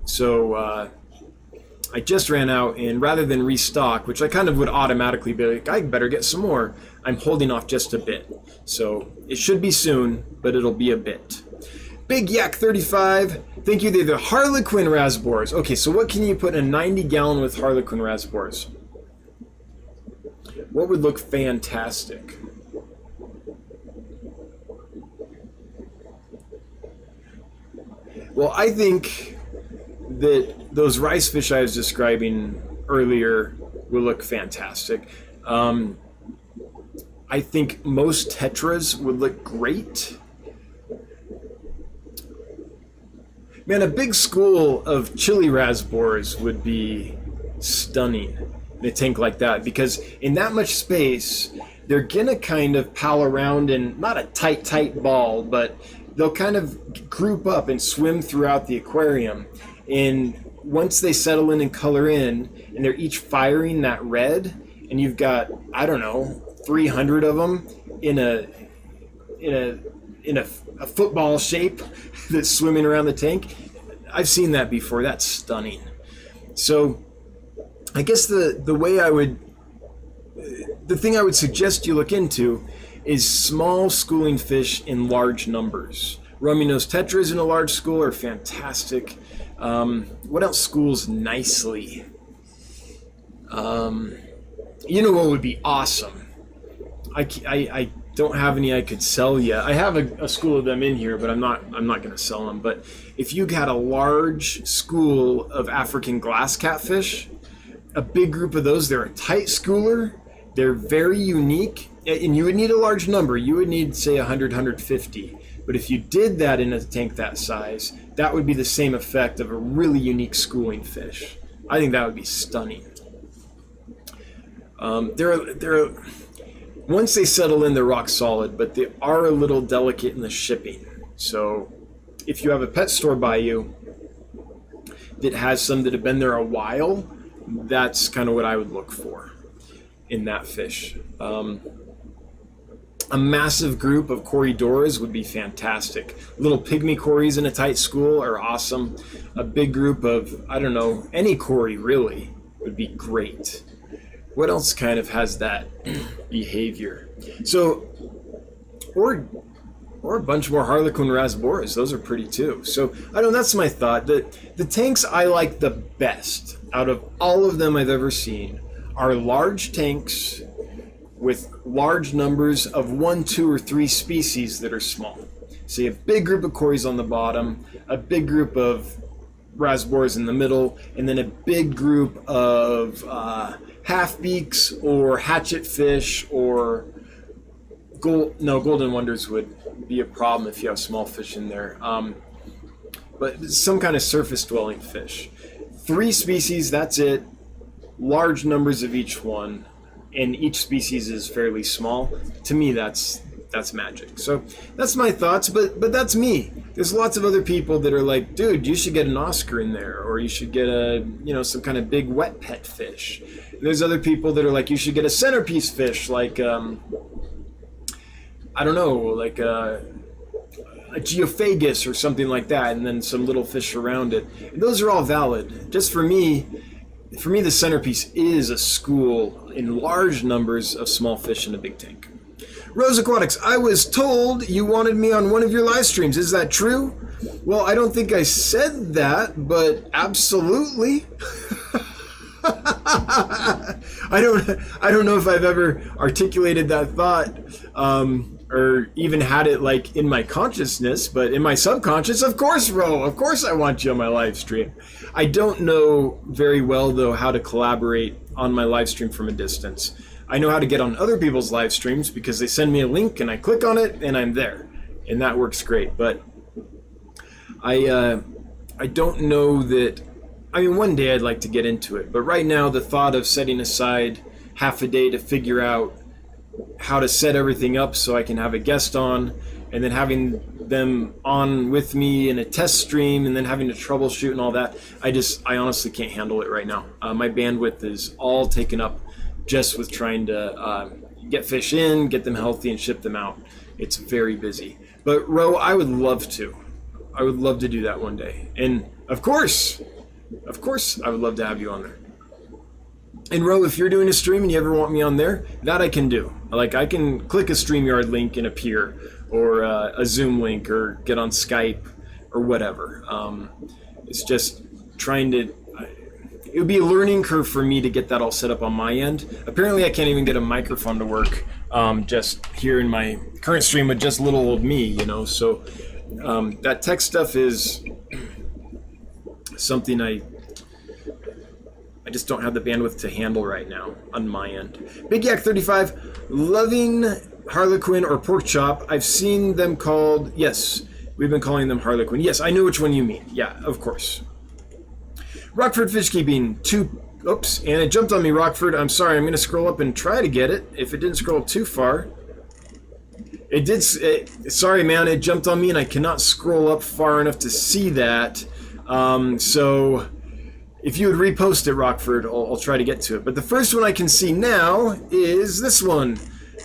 So I just ran out, and rather than restock, which I kind of would automatically be like, I better get some more, I'm holding off just a bit. So it should be soon, but it'll be a bit. Big Yak 35, thank you. They're the Harlequin Rasbors. Okay, so what can you put in a 90-gallon with Harlequin Rasbors? What would look fantastic? Well, I think that those rice fish I was describing earlier will look fantastic. I think most tetras would look great. Man, a big school of chili rasbors would be stunning in a tank like that, because in that much space, they're gonna kind of pal around in not a tight ball, but they'll kind of group up and swim throughout the aquarium. And once they settle in and color in, and they're each firing that red, and you've got, I don't know, 300 of them in a football shape that's swimming around the tank. I've seen that before. That's stunning. So I guess the thing I would suggest you look into is small schooling fish in large numbers. Rummy-nosed tetras in a large school are fantastic. What else schools nicely? You know what would be awesome? I don't have any I could sell yet. I have a school of them in here, but I'm not going to sell them. But if you had a large school of African glass catfish, a big group of those, they're a tight schooler. They're very unique, and you would need a large number. You would need, say, 100, 150. But if you did that in a tank that size, that would be the same effect of a really unique schooling fish. I think that would be stunning. They're once they settle in, they're rock solid, but they are a little delicate in the shipping. So if you have a pet store by you that has some that have been there a while, that's kind of what I would look for in that fish. A massive group of corridoras would be fantastic. Little pygmy corries in a tight school are awesome. A big group of, I don't know, any corry really would be great. What else kind of has that behavior? So, or a bunch more Harlequin rasboras. Those are pretty too. So, I don't know, that's my thought. The tanks I like the best out of all of them I've ever seen are large tanks with large numbers of 1, 2, or 3 species that are small. So you have a big group of corries on the bottom, a big group of rasboras in the middle, and then a big group of half-beaks or hatchet fish or golden wonders would be a problem if you have small fish in there. But some kind of surface-dwelling fish. 3 species, that's it. Large numbers of each one, and each species is fairly small. To me, that's magic. So that's my thoughts, but that's me. There's lots of other people that are like, dude, you should get an Oscar in there, or you should get some kind of big wet pet fish. There's other people that are like, you should get a centerpiece fish, like I don't know, like a geophagus or something like that, and then some little fish around it. And those are all valid. Just for me, the centerpiece is a school in large numbers of small fish in a big tank. Rose Aquatics, I was told you wanted me on one of your live streams. Is that true? Well, I don't think I said that, but absolutely. I don't know if I've ever articulated that thought or even had it like in my consciousness, but in my subconscious, of course, Ro, of course I want you on my live stream. I don't know very well, though, how to collaborate on my live stream from a distance. I know how to get on other people's live streams because they send me a link and I click on it and I'm there, and that works great. But I don't know that. I mean, one day I'd like to get into it, but right now the thought of setting aside half a day to figure out how to set everything up so I can have a guest on, and then having them on with me in a test stream, and then having to troubleshoot and all that, I honestly can't handle it right now. My bandwidth is all taken up just with trying to get fish in, get them healthy, and ship them out. It's very busy. But Ro, I would love to. I would love to do that one day. And of course, I would love to have you on there. And Ro, if you're doing a stream and you ever want me on there, that I can do. Like, I can click a StreamYard link and appear, or a Zoom link, or get on Skype, or whatever. It's just trying to... It would be a learning curve for me to get that all set up on my end. Apparently, I can't even get a microphone to work just here in my current stream with just little old me, you know. So that tech stuff is something I just don't have the bandwidth to handle right now on my end. Big Yak 35, loving Harlequin or pork chop. I've seen them called, yes, we've been calling them Harlequin. Yes, I know which one you mean. Yeah, of course. Rockford Fish Keeping, oops, and it jumped on me, Rockford. I'm sorry, I'm going to scroll up and try to get it. If it didn't scroll up too far. It did, sorry man, it jumped on me and I cannot scroll up far enough to see that. So if you would repost it, Rockford, I'll try to get to it. But the first one I can see now is this one.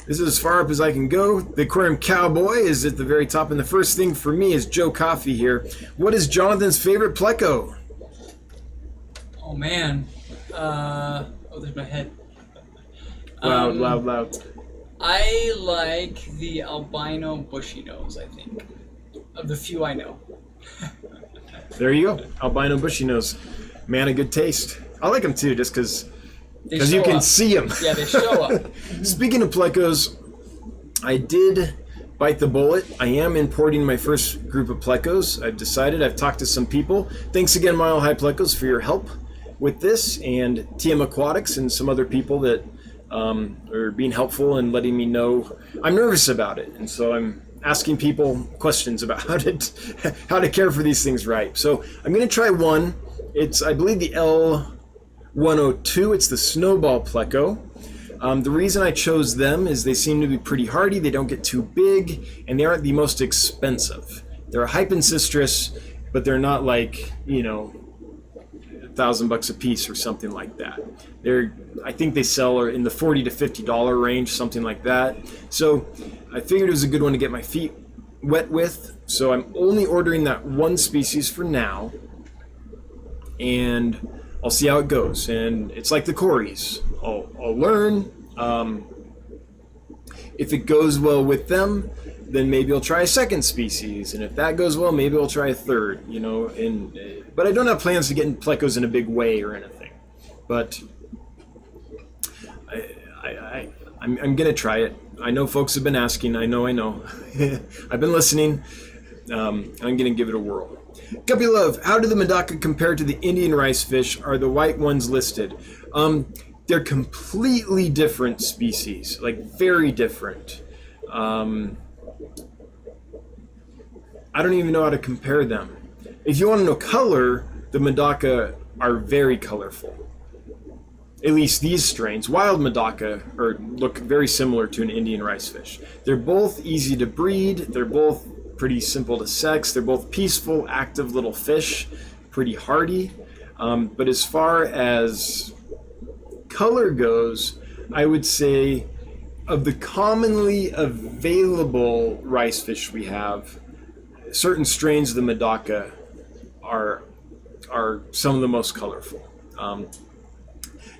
This is as far up as I can go. The Aquarium Cowboy is at the very top. And the first thing for me is Joe Coffee here. What is Jonathan's favorite pleco? Oh man. There's my head. Loud. I like the albino bushy nose, I think. Of the few I know. There you go. Albino bushy nose. Man of good taste. I like them too, just because you can see them. Yeah, they show up. Speaking of plecos, I did bite the bullet. I am importing my first group of plecos. I've decided. I've talked to some people. Thanks again, Mile High Plecos, for your help with this, and TM Aquatics and some other people that are being helpful and letting me know. I'm nervous about it, and so I'm asking people questions about how to care for these things right. So I'm going to try one. It's, I believe, the L102. It's the Snowball Pleco. The reason I chose them is they seem to be pretty hardy, they don't get too big, and they aren't the most expensive. They're a hypensistrus, but they're not like, you know, $1,000 a piece or something like that. I think they sell in the $40 to $50 range, something like that. So I figured it was a good one to get my feet wet with. So I'm only ordering that one species for now, and I'll see how it goes. And it's like the Cories. I'll learn. If it goes well with them, then maybe I'll try a second species, and if that goes well, maybe I'll try a third. You know, but I don't have plans to get in plecos in a big way or anything. But I'm gonna try it. I know folks have been asking. I know. I've been listening. I'm gonna give it a whirl. Guppy Love, how do the Medaka compare to the Indian rice fish? Are the white ones listed? They're completely different species, like very different. I don't even know how to compare them. If you want to know color, the Medaka are very colorful. At least these strains. Wild Medaka look very similar to an Indian rice fish. They're both easy to breed. They're both pretty simple to sex. They're both peaceful, active little fish, pretty hardy. But as far as color goes, I would say of the commonly available rice fish we have, certain strains of the Medaka are some of the most colorful.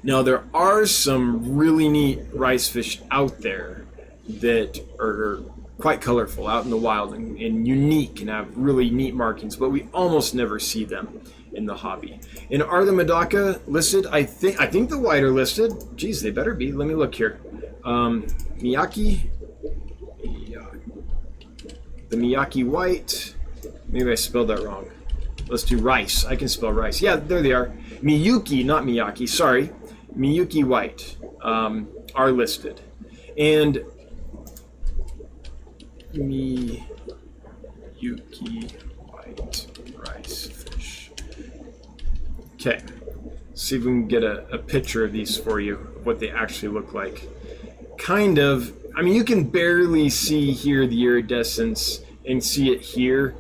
Now there are some really neat rice fish out there that are quite colorful out in the wild and unique and have really neat markings, but we almost never see them in the hobby. And are the Medaka listed? I think the white are listed. Geez, they better be. Let me look here. Miyake, the Miyake white. Maybe I spelled that wrong. Let's do rice. I can spell rice. Yeah, there they are. Miyuki, not Miyake. Sorry, Miyuki white are listed, and Miyuki white rice fish. Okay, see if we can get a picture of these for you, what they actually look like. Kind of, I mean, you can barely see here the iridescence and see it here,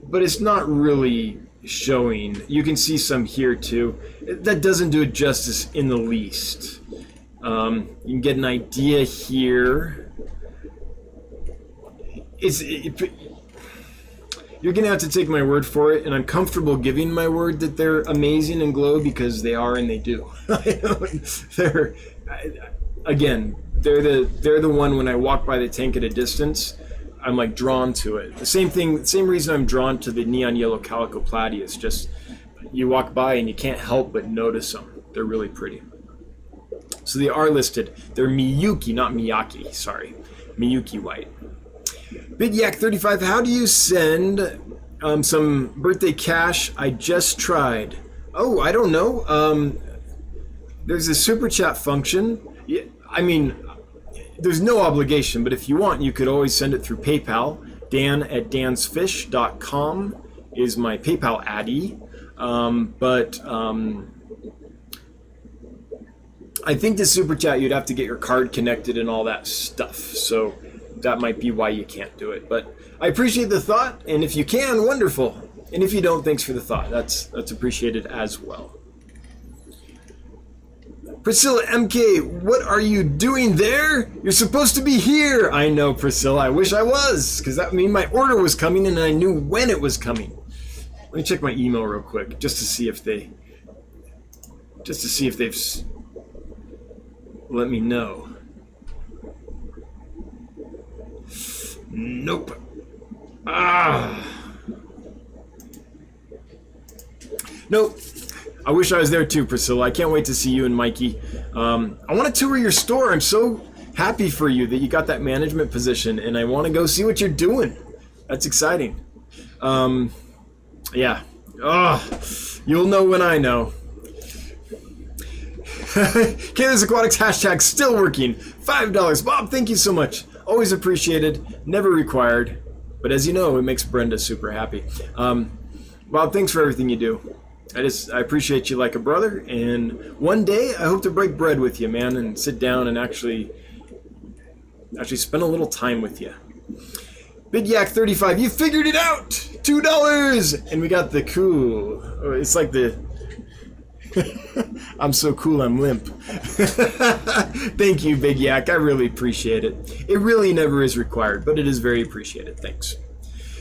but it's not really showing. You can see some here too. That doesn't do it justice in the least. You can get an idea here. You're gonna have to take my word for it, and I'm comfortable giving my word that they're amazing and glow because they are, and they do. They're the one when I walk by the tank at a distance, I'm like drawn to it. The same reason I'm drawn to the neon yellow calico platyus. Just you walk by and you can't help but notice them. They're really pretty. So they are listed. They're Miyuki, not Miyake. Sorry, Miyuki white. Big Yak 35. How do you send some birthday cash? I just tried. Oh, I don't know. There's a super chat function. I mean, there's no obligation, but if you want, you could always send it through PayPal. Dan@dansfish.com is my PayPal addie. I think the super chat, you'd have to get your card connected and all that stuff. So that might be why you can't do it. But I appreciate the thought, and if you can, wonderful. And if you don't, thanks for the thought. That's appreciated as well. Priscilla MK, what are you doing there? You're supposed to be here. I know, Priscilla. I wish I was, because that means my order was coming and I knew when it was coming. Let me check my email real quick, just to see if they've let me know. Nope. Nope. I wish I was there too, Priscilla. I can't wait to see you and Mikey. I want to tour your store. I'm so happy for you that you got that management position, and I want to go see what you're doing. That's exciting. Yeah. Oh, you'll know when I know. Kayla's Aquatics hashtag still working. $5. Bob, thank you so much. Always appreciated, never required. But as you know, it makes Brenda super happy. Bob, thanks for everything you do. I appreciate you like a brother, and one day I hope to break bread with you, man, and sit down and actually spend a little time with you. Big Yak 35, you figured it out! $2! And we got the cool. It's like the I'm so cool I'm limp. Thank you, Big Yak. I really appreciate it. It really never is required, but it is very appreciated. Thanks.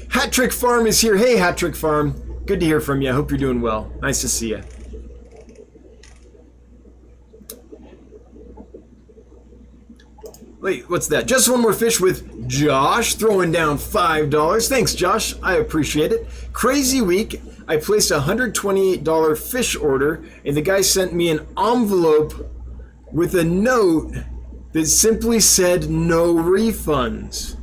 Hat Trick Farm is here. Hey, Hat Trick Farm. Good to hear from you. I hope you're doing well. Nice to see you. Wait, what's that? Just one more fish with Josh, throwing down $5. Thanks, Josh. I appreciate it. Crazy week. I placed a $128 fish order, and the guy sent me an envelope with a note that simply said no refunds.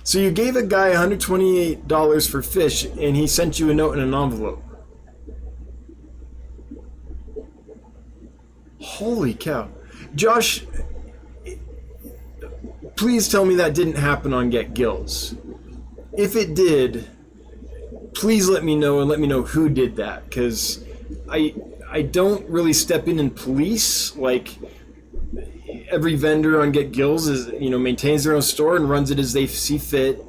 So you gave a guy $128 for fish, and he sent you a note in an envelope. Holy cow. Josh, please tell me that didn't happen on Get Gills. If it did, please let me know, and let me know who did that, because I don't really step in and police. Like, every vendor on Get Gills is, maintains their own store and runs it as they see fit,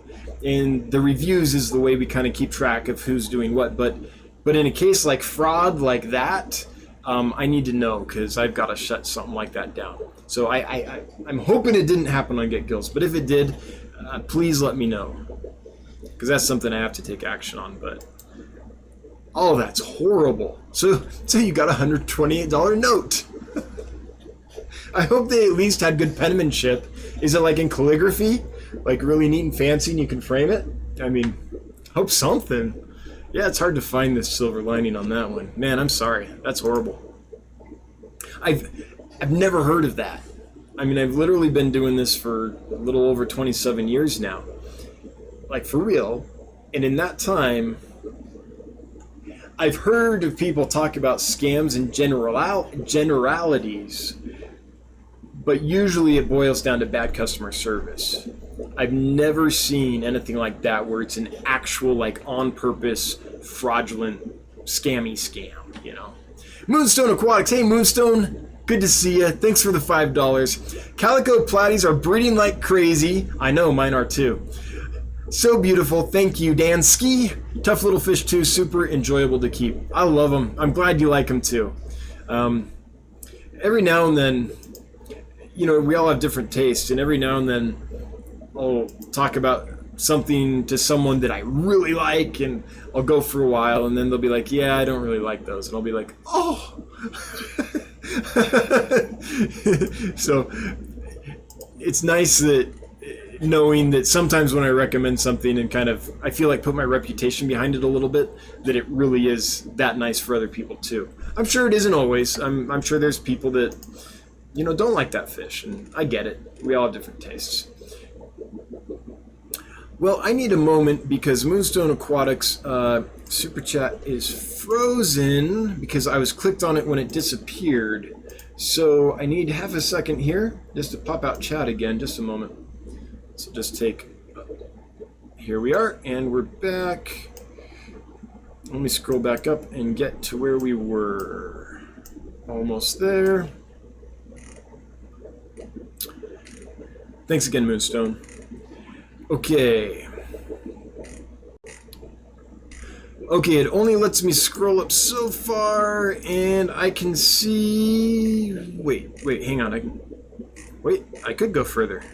and the reviews is the way we kind of keep track of who's doing what. But in a case like fraud like that, I need to know, because I've got to shut something like that down. So I'm hoping it didn't happen on Get Gills, but if it did, please let me know, because that's something I have to take action on. But oh, that's horrible. So you got a $128 note. I hope they at least had good penmanship. Is it like in calligraphy, like really neat and fancy, and you can frame it? I mean, hope something. Yeah, it's hard to find this silver lining on that one. Man, I'm sorry. That's horrible. I've never heard of that. I mean, I've literally been doing this for a little over 27 years now. Like, for real. And in that time, I've heard of people talk about scams and generalities, but usually it boils down to bad customer service. I've never seen anything like that where it's an actual, like, on-purpose, fraudulent, scam. Moonstone Aquatics. Hey, Moonstone. Good to see you. Thanks for the $5. Calico platies are breeding like crazy. I know, mine are too. So beautiful. Thank you, Dansky. Tough little fish too. Super enjoyable to keep. I love them. I'm glad you like them too. Every now and then, we all have different tastes, and every now and then I'll talk about something to someone that I really like, and I'll go for a while, and then they'll be like, yeah, I don't really like those. And I'll be like, oh. So it's nice that knowing that sometimes when I recommend something and kind of, I feel like put my reputation behind it a little bit, that it really is that nice for other people too. I'm sure it isn't always. I'm sure there's people that, don't like that fish, and I get it. We all have different tastes. Well, I need a moment because Moonstone Aquatics Super Chat is frozen because I was clicked on it when it disappeared. So I need half a second here just to pop out chat again. Just a moment. So just take... Here we are, and we're back. Let me scroll back up and get to where we were. Almost there. Thanks again, Moonstone. Okay. Okay, it only lets me scroll up so far, and I can see... Wait, hang on. I could go further.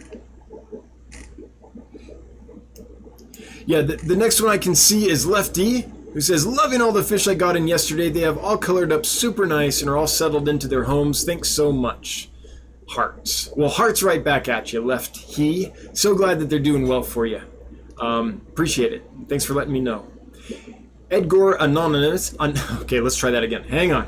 Yeah, the next one I can see is Lefty, who says, loving all the fish I got in yesterday. They have all colored up super nice and are all settled into their homes. Thanks so much. Hearts. Well, hearts right back at you, Lefty. So glad that they're doing well for you. Appreciate it. Thanks for letting me know. Edgar Anonymous. Okay, let's try that again. Hang on.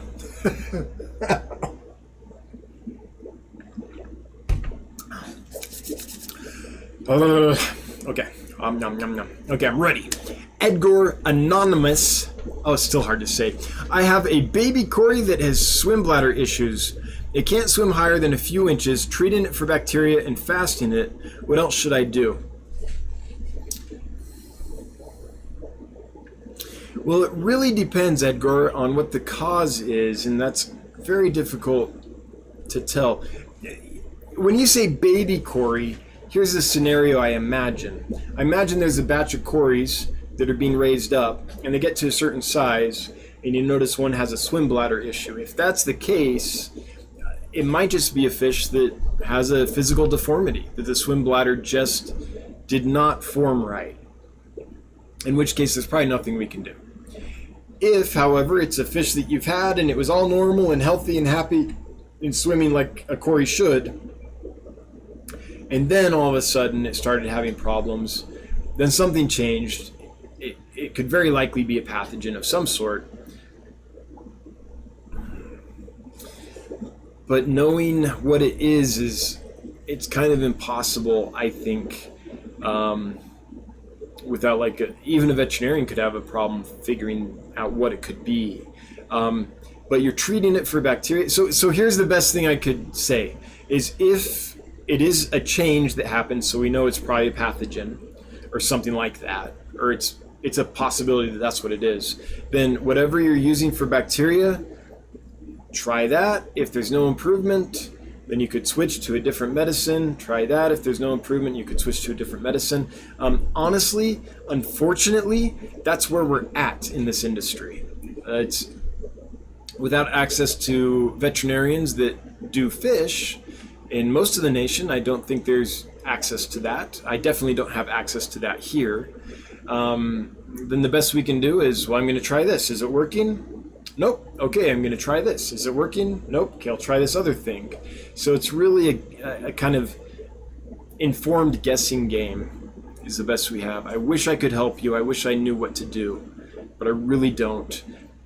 Okay. Nom, nom, nom. Okay, I'm ready. Edgar Anonymous. Oh, it's still hard to say. I have a baby Cory that has swim bladder issues. It can't swim higher than a few inches. Treating it for bacteria and fasting it. What else should I do? Well, it really depends, Edgar, on what the cause is, and that's very difficult to tell. When you say baby Cory, here's the scenario I imagine. I imagine there's a batch of Corys that are being raised up, and they get to a certain size, and you notice one has a swim bladder issue. If that's the case, it might just be a fish that has a physical deformity, that the swim bladder just did not form right, in which case there's probably nothing we can do. If, however, it's a fish that you've had and it was all normal and healthy and happy and swimming like a Cory should, and then all of a sudden it started having problems, then something changed. It could very likely be a pathogen of some sort. But knowing what it is it's kind of impossible, I think, without even a veterinarian could have a problem figuring out what it could be. But you're treating it for bacteria. So here's the best thing I could say is if it is a change that happens, so we know it's probably a pathogen or something like that, or it's a possibility that that's what it is, then whatever you're using for bacteria, try that. If there's no improvement, then you could switch to a different medicine. Try that. If there's no improvement, you could switch to a different medicine. Honestly, unfortunately, that's where we're at in this industry. It's without access to veterinarians that do fish in most of the nation. I don't think there's access to that. I definitely don't have access to that here. Then the best we can do is, well, I'm going to try this. Is it working? Nope. Okay, I'm going to try this. Is it working? Nope. Okay, I'll try this other thing. So it's really a kind of informed guessing game is the best we have. I wish I could help you. I wish I knew what to do, but I really don't.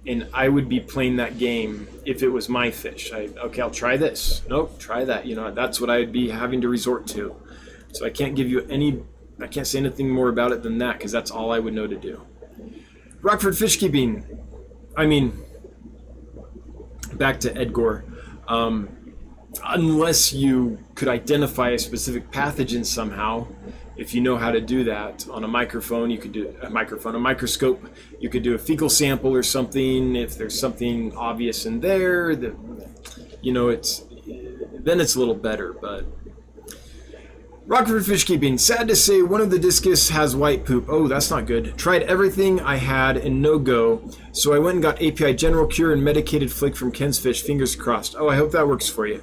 And I would be playing that game if it was my fish. Okay, I'll try this. Nope, try that. That's what I would be having to resort to. So I can't give you I can't say anything more about it than that because that's all I would know to do. Rockford Fish Keeping. Back to Edgar. Unless you could identify a specific pathogen somehow, if you know how to do that on a microphone, you could do a microscope. You could do a fecal sample or something. If there's something obvious in there, that then it's a little better. But Rockford Fish Keeping. Sad to say, one of the discus has white poop. Oh, that's not good. Tried everything I had and no go. So I went and got API General Cure and medicated flake from Ken's Fish. Fingers crossed. Oh, I hope that works for you.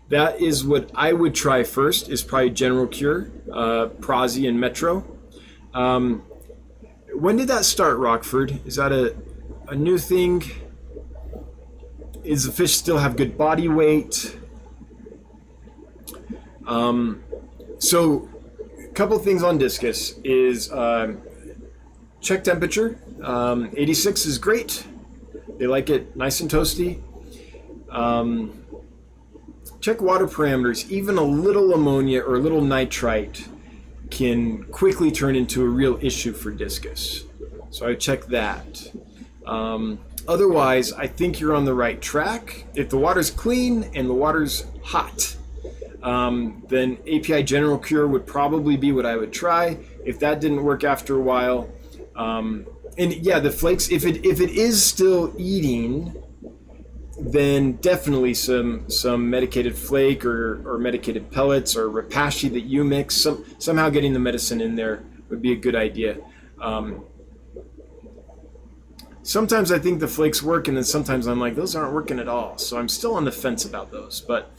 That is what I would try first, is probably General Cure, Prozzy, and Metro. When did that start, Rockford? Is that a new thing? Is the fish still have good body weight? So a couple things on discus is check temperature. 86 is great. They like it nice and toasty. Check water parameters. Even a little ammonia or a little nitrite can quickly turn into a real issue for discus. So I check that. Otherwise, I think you're on the right track. If the water's clean and the water's hot, then API General Cure would probably be what I would try. If that didn't work after a while, and yeah, the flakes, if it is still eating, then definitely some medicated flake or medicated pellets or Repashy that you mix, somehow getting the medicine in there would be a good idea. Sometimes I think the flakes work, and then sometimes I'm like, those aren't working at all. So I'm still on the fence about those. But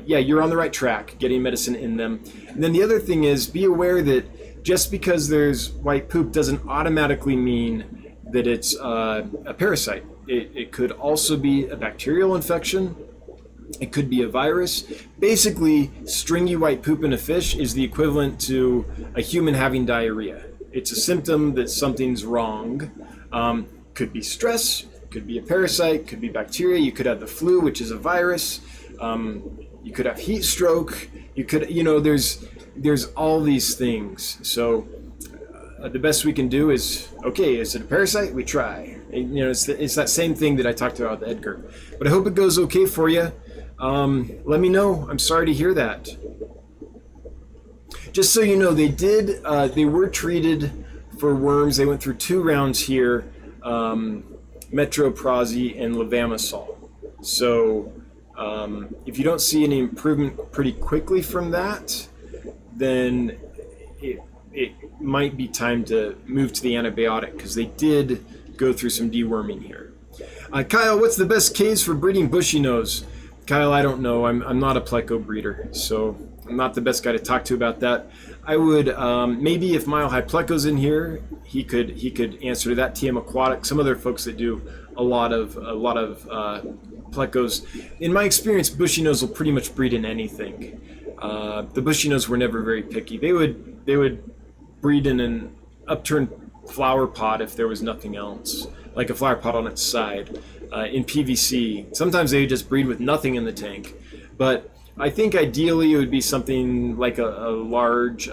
yeah, you're on the right track, getting medicine in them. And then the other thing is, be aware that just because there's white poop doesn't automatically mean that it's a parasite. It could also be a bacterial infection. It could be a virus. Basically, stringy white poop in a fish is the equivalent to a human having diarrhea. It's a symptom that something's wrong. Could be stress, could be a parasite, could be bacteria. You could have the flu, which is a virus. You could have heat stroke. You could, there's all these things. So the best we can do is, okay, is it a parasite? We try. It's that same thing that I talked about with Edgar. But I hope it goes okay for you. Let me know. I'm sorry to hear that. Just so you know, they were treated for worms. They went through 2 rounds here, Metroprazi and Levamisol. So if you don't see any improvement pretty quickly from that, then it might be time to move to the antibiotic, because they did go through some deworming here. Kyle, what's the best case for breeding bushy nose? Kyle, I don't know. I'm not a pleco breeder, so I'm not the best guy to talk to about that. I would maybe if Mile High Pleco's in here, he could answer to that. TM Aquatic, some other folks that do a lot of plecos. In my experience, bushy nose will pretty much breed in anything. The bushy nose were never very picky. They would breed in an upturned flower pot if there was nothing else, like a flower pot on its side. In PVC, sometimes they would just breed with nothing in the tank, but I think ideally it would be something like a large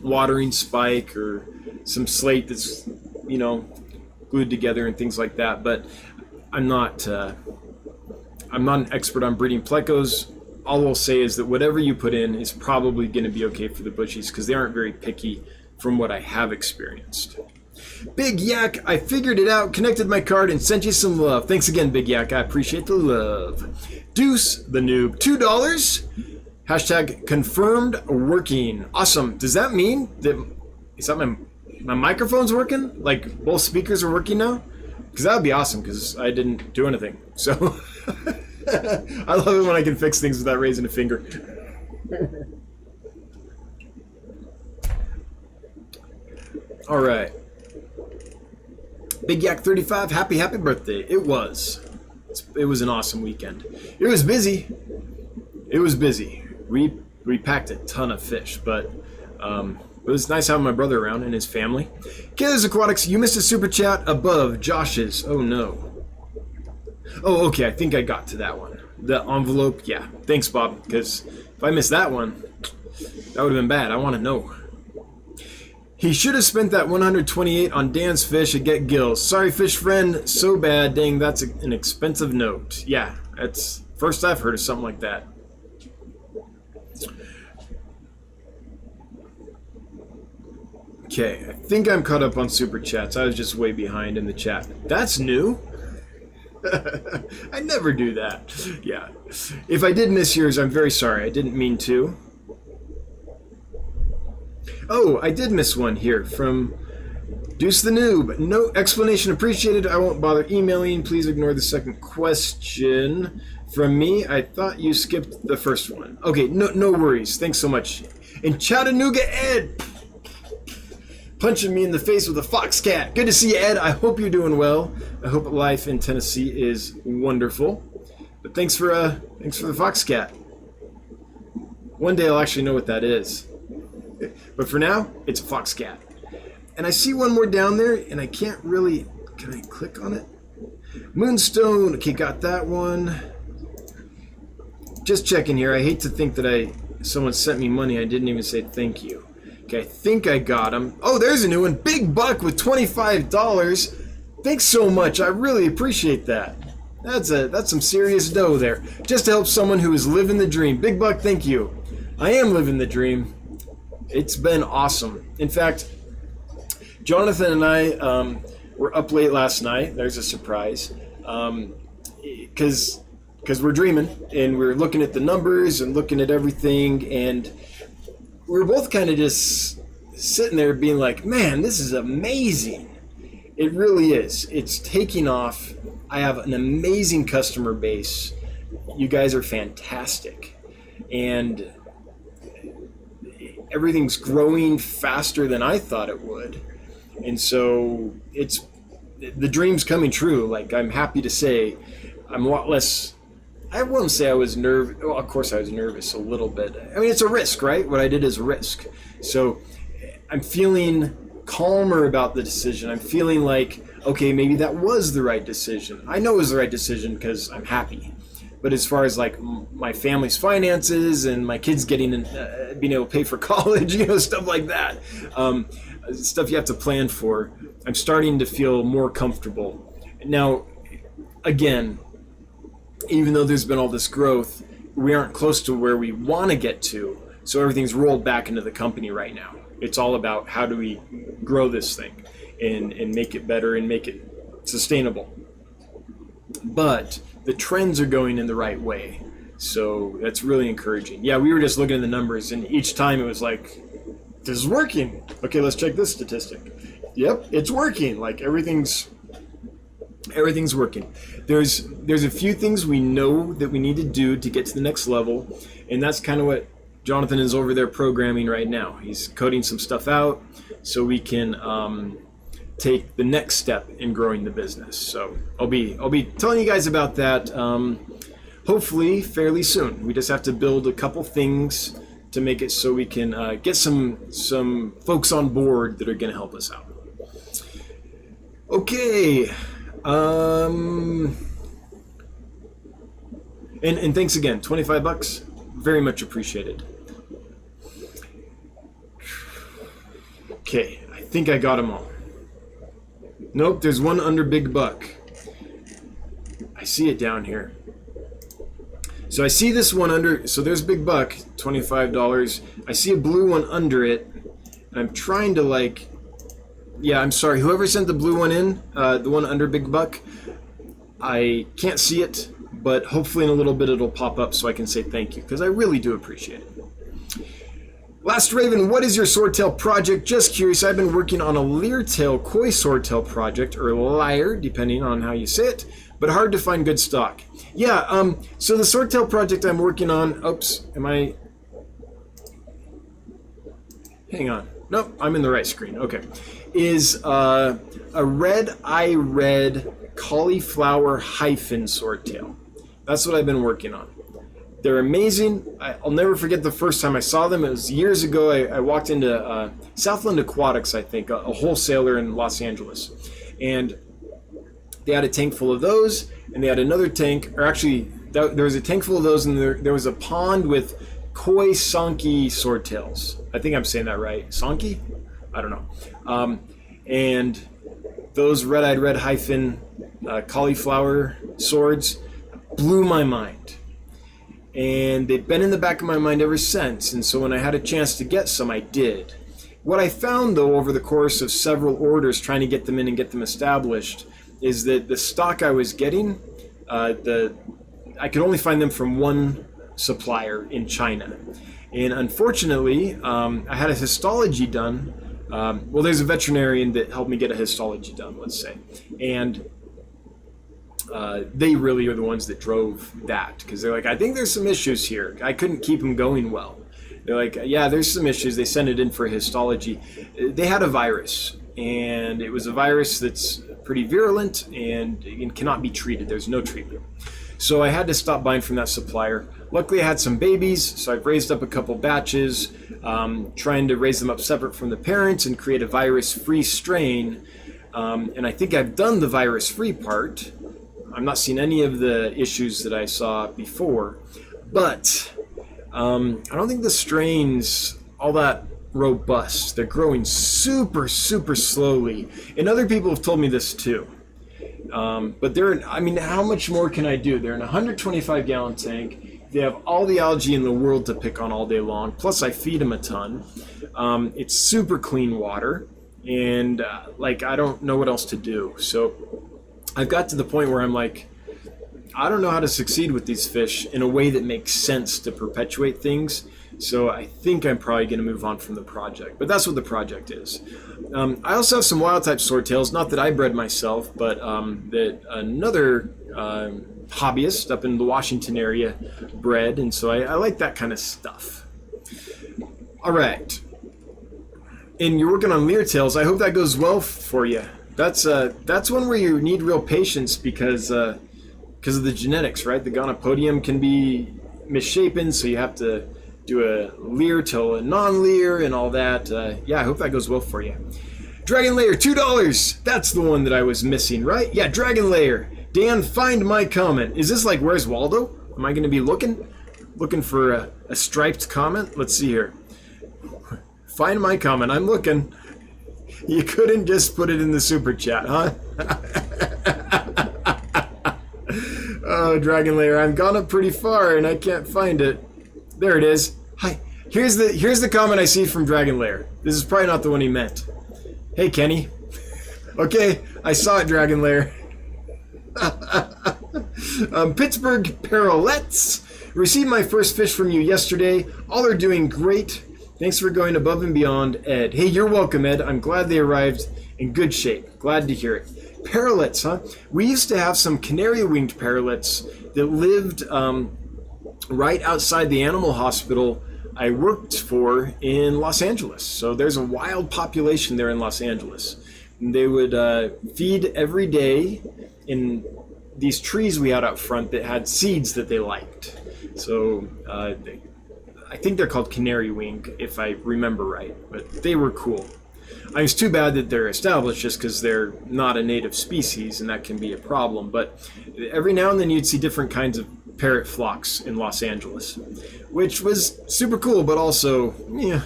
watering spike or some slate that's glued together and things like that. But I'm not an expert on breeding plecos. All I'll say is that whatever you put in is probably going to be okay for the bushies, because they aren't very picky from what I have experienced. Big Yak, I figured it out, connected my card, and sent you some love. Thanks again, Big Yak. I appreciate the love. Deuce the Noob, $2. Hashtag confirmed working. Awesome. Does that mean that my microphone's working? Like both speakers are working now? Because that would be awesome, because I didn't do anything. So I love it when I can fix things without raising a finger. All right. Big Yak 35, happy birthday. It was an awesome weekend. It was busy. We packed a ton of fish, but it was nice having my brother around and his family. Killers Aquatics, you missed a super chat above Josh's. Oh no. Oh, okay, I think I got to that one. The envelope, yeah. Thanks, Bob, because if I missed that one, that would have been bad. I want to know. He should have spent that 128 on Dan's fish at Get Gills. Sorry, fish friend, so bad. Dang, that's an expensive note. Yeah, that's first I've heard of something like that. Okay, I think I'm caught up on super chats. I was just way behind in the chat. That's new. I never do that. Yeah. If I did miss yours, I'm very sorry. I didn't mean to. Oh, I did miss one here from Deuce the Noob. No explanation appreciated. I won't bother emailing. Please ignore the second question from me. I thought you skipped the first one. Okay, no worries. Thanks so much. And Chattanooga Ed, punching me in the face with a fox cat. Good to see you, Ed. I hope you're doing well. I hope life in Tennessee is wonderful. But thanks for the fox cat. One day I'll actually know what that is. But for now, it's a fox cat. And I see one more down there, and I can't really... Can I click on it? Moonstone. Okay, got that one. Just checking here. I hate to think that someone sent me money. I didn't even say thank you. Okay, I think I got him. Oh, there's a new one. Big Buck with $25. Thanks so much. I really appreciate that. That's some serious dough there. Just to help someone who is living the dream. Big Buck, thank you. I am living the dream. It's been awesome. In fact, Jonathan and I were up late last night. There's a surprise. Because we're dreaming, and we're looking at the numbers and looking at everything, and we're both kind of just sitting there being like, man, this is amazing. It really is. It's taking off. I have an amazing customer base. You guys are fantastic. And everything's growing faster than I thought it would. And so the dream's coming true. Like, I'm happy to say I'm a lot less, I wouldn't say I was nervous. Well, of course I was nervous a little bit. I mean, it's a risk, right? What I did is a risk. So I'm feeling calmer about the decision. I'm feeling like, okay, maybe that was the right decision. I know it was the right decision because I'm happy. But as far as like my family's finances and my kids getting being able to pay for college, stuff like that, stuff you have to plan for, I'm starting to feel more comfortable. Now, again, even though there's been all this growth, we aren't close to where we want to get to. So everything's rolled back into the company right now. It's all about how do we grow this thing and make it better and make it sustainable. But the trends are going in the right way. So that's really encouraging. Yeah, we were just looking at the numbers, and each time it was like, this is working. Okay, let's check this statistic. Yep, it's working. Like everything's working. There's a few things we know that we need to do to get to the next level, and that's kind of what Jonathan is over there programming right now. He's coding some stuff out so we can take the next step in growing the business. So I'll be telling you guys about that hopefully fairly soon. We just have to build a couple things to make it so we can get some folks on board that are going to help us out. Okay. And thanks again. $25, very much appreciated. Okay, I think I got them all. Nope, there's one under Big Buck. I see it down here. So I see this one under, so there's Big Buck, $25. I see a blue one under it. And I'm trying to like, yeah, I'm sorry, whoever sent the blue one in, the one under Big Buck, I can't see it, but hopefully in a little bit it'll pop up so I can say thank you, because I really do appreciate it. Last Raven, what is your swordtail project? Just curious, I've been working on a leertail koi swordtail project, or lyre, depending on how you say it, but hard to find good stock. Yeah, so the swordtail project I'm working on, oops, hang on, nope, I'm in the right screen, okay, is a red cauliflower hyphen swordtail. That's what I've been working on. They're amazing. I'll never forget the first time I saw them. It was years ago. I walked into Southland Aquatics, I think, a wholesaler in Los Angeles. And they had a tank full of those, and they had another tank, or actually, there was a tank full of those, and there was a pond with koi sanki swordtails. I think I'm saying that right. Sanki? I don't know. And those red-eyed red hyphen cauliflower swords blew my mind. And they've been in the back of my mind ever since, and so when I had a chance to get some, I did. What I found, though, over the course of several orders trying to get them in and get them established, is that the stock I was getting, I could only find them from one supplier in China. And unfortunately, I had a histology done. Well, there's a veterinarian that helped me get a histology done, let's say. And they really are the ones that drove that, because they're like, I think there's some issues here. I couldn't keep them going well. They're like, yeah, there's some issues. They sent it in for histology. They had a virus, and it was a virus that's pretty virulent and cannot be treated. There's no treatment. So I had to stop buying from that supplier. Luckily, I had some babies, so I've raised up a couple batches, trying to raise them up separate from the parents and create a virus-free strain. And I think I've done the virus-free part. I'm not seeing any of the issues that I saw before, but I don't think the strain's all that robust. They're growing super, super slowly. And other people have told me this too. But how much more can I do? They're in a 125-gallon tank. They have all the algae in the world to pick on all day long. Plus, I feed them a ton. It's super clean water. And, I don't know what else to do. So I've got to the point where I'm like, I don't know how to succeed with these fish in a way that makes sense to perpetuate things. So I think I'm probably going to move on from the project. But that's what the project is. I also have some wild type swordtails, not that I bred myself, but that another hobbyist up in the Washington area bred. And so I like that kind of stuff. All right. And you're working on leertails. I hope that goes well for you. That's one where you need real patience because of the genetics, right? The gonopodium can be misshapen, so you have to do a leer till a non-leer and all that. Yeah, I hope that goes well for you. Dragon Layer, $2. That's the one that I was missing, right? Yeah, Dragon Layer. Dan, find my comment. Is this like Where's Waldo? Am I going to be looking for a striped comment? Let's see here. Find my comment. I'm looking. You couldn't just put it in the super chat, huh? Oh, Dragon Lair, I've gone up pretty far and I can't find it. There it is. Hi. Here's the comment I see from Dragon Lair. This is probably not the one he meant. Hey, Kenny. Okay, I saw it, Dragon Lair. Pittsburgh Parallettes. Received my first fish from you yesterday. All are doing great. Thanks for going above and beyond, Ed. Hey, you're welcome, Ed. I'm glad they arrived in good shape. Glad to hear it. Parallettes, huh? We used to have some canary-winged parallettes that lived right outside the animal hospital I worked for in Los Angeles. So there's a wild population there in Los Angeles. And they would feed every day in these trees we had out front that had seeds that they liked. So I think they're called canary wing, if I remember right, but they were cool. I mean, it's too bad that they're established just because they're not a native species, and that can be a problem. But every now and then you'd see different kinds of parrot flocks in Los Angeles, which was super cool, but also, yeah.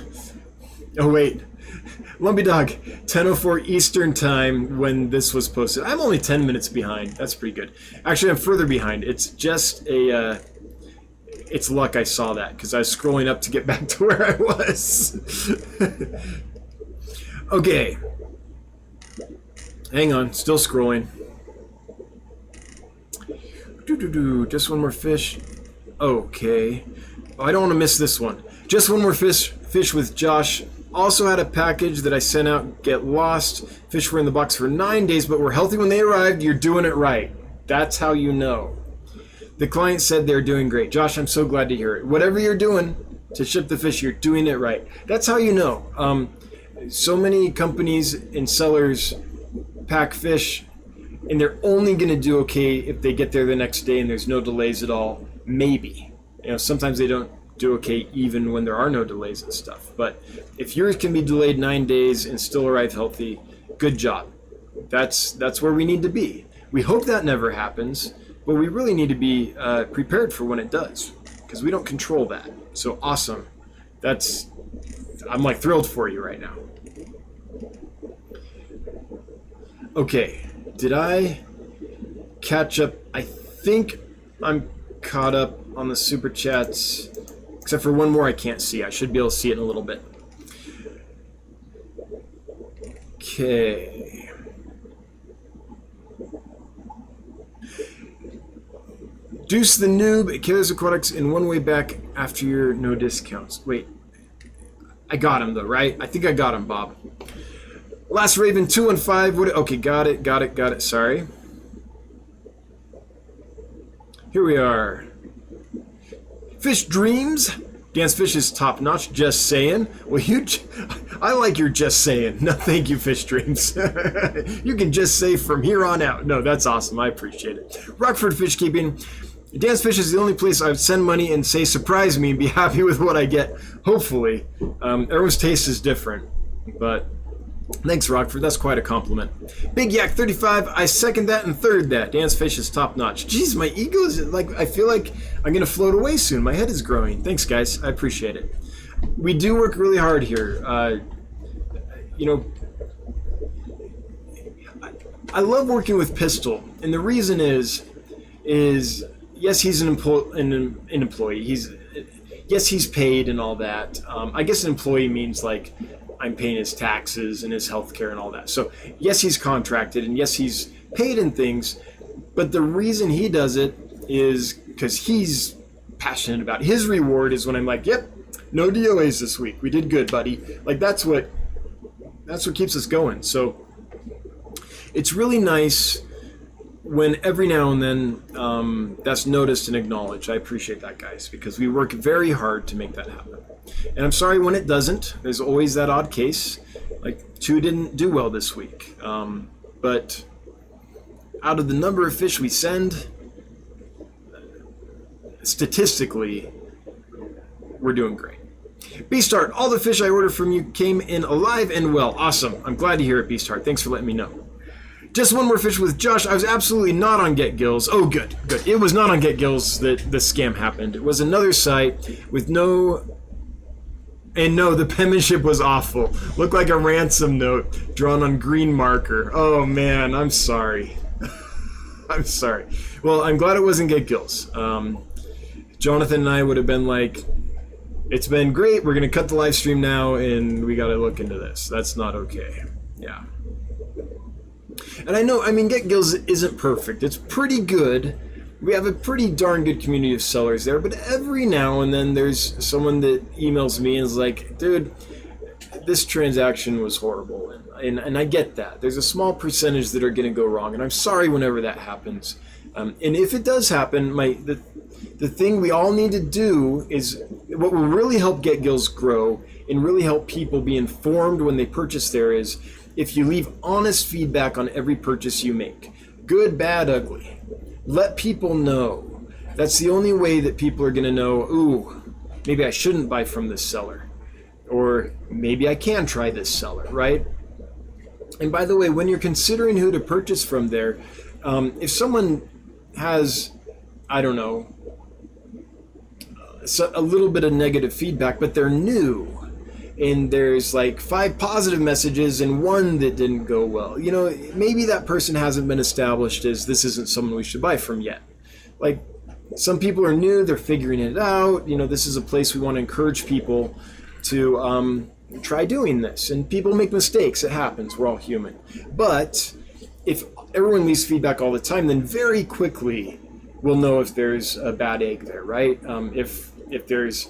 Oh, wait. Lumpy Dog, 10:04 Eastern Time when this was posted. I'm only 10 minutes behind. That's pretty good. Actually, I'm further behind. It's just a... it's luck I saw that, because I was scrolling up to get back to where I was. Okay. Hang on, still scrolling. Just one more fish. Okay. Oh, I don't want to miss this one. Just one more fish with Josh. Also had a package that I sent out get lost. Fish were in the box for 9 days, but were healthy when they arrived. You're doing it right. That's how you know. The client said they're doing great. Josh, I'm so glad to hear it. Whatever you're doing to ship the fish, you're doing it right. That's how you know. So many companies and sellers pack fish, and they're only going to do okay if they get there the next day and there's no delays at all. Maybe. Sometimes they don't do okay even when there are no delays and stuff. But if yours can be delayed 9 days and still arrive healthy, good job. That's where we need to be. We hope that never happens. But we really need to be prepared for when it does, because we don't control that. So awesome. I'm like thrilled for you right now. Okay, did I catch up? I think I'm caught up on the super chats, except for one more I can't see. I should be able to see it in a little bit. Okay. Deuce the Noob, Killers Aquatics in one way back after your no discounts. Wait, I got him though, right? I think I got him, Bob. Last Raven 215. Okay, got it. Sorry. Here we are. Fish Dreams. Dance Fish is top notch. Just saying. Well, I like your just saying. No, thank you, Fish Dreams. You can just say from here on out. No, that's awesome. I appreciate it. Rockford Fish Keeping. Dance Fish is the only place I would send money and say surprise me and be happy with what I get. Hopefully. Everyone's taste is different. But thanks, Rockford. That's quite a compliment. Big Yak 35. I second that and third that. Dance Fish is top notch. Jeez, my ego is like, I feel like I'm going to float away soon. My head is growing. Thanks, guys. I appreciate it. We do work really hard here. I love working with Pistol. And the reason is yes, he's an employee. Yes, he's paid and all that. I guess an employee means like I'm paying his taxes and his health care and all that. So yes, he's contracted and yes, he's paid in things. But the reason he does it is because he's passionate about it. His reward is when I'm like, yep, no DOAs this week. We did good, buddy. Like that's what keeps us going. So it's really nice when every now and then that's noticed and acknowledged. I appreciate that, guys, because we work very hard to make that happen. And I'm sorry when it doesn't. There's always that odd case. Like 2 didn't do well this week. But out of the number of fish we send, statistically, we're doing great. Beastart, all the fish I ordered from you came in alive and well. Awesome. I'm glad to hear it, Beastart. Thanks for letting me know. Just one more fish with Josh. I was absolutely not on Get Gills. Oh, good. It was not on Get Gills that the scam happened. It was another site with no... And no, the penmanship was awful. Looked like a ransom note drawn on green marker. Oh, man, I'm sorry. I'm sorry. Well, I'm glad it wasn't Get Gills. Jonathan and I would have been like, it's been great. We're going to cut the live stream now, and we got to look into this. That's not okay. Yeah. And I know, I mean, Get Gills isn't perfect. It's pretty good. We have a pretty darn good community of sellers there, but every now and then there's someone that emails me and is like, dude, this transaction was horrible. And I get that. There's a small percentage that are going to go wrong, and I'm sorry whenever that happens. And if it does happen, the thing we all need to do is what will really help Get Gills grow and really help people be informed when they purchase there is if you leave honest feedback on every purchase you make. Good, bad, ugly. Let people know. That's the only way that people are going to know, ooh, maybe I shouldn't buy from this seller. Or maybe I can try this seller, right? And by the way, when you're considering who to purchase from there, if someone has, I don't know, a little bit of negative feedback, but they're new, and there's like 5 positive messages and 1 that didn't go well, you know, maybe that person hasn't been established as this isn't someone we should buy from yet. Like, some people are new, they're figuring it out, you know, this is a place we want to encourage people to try doing this. And people make mistakes, it happens, we're all human. But if everyone leaves feedback all the time, then very quickly we'll know if there's a bad egg there, right? If there's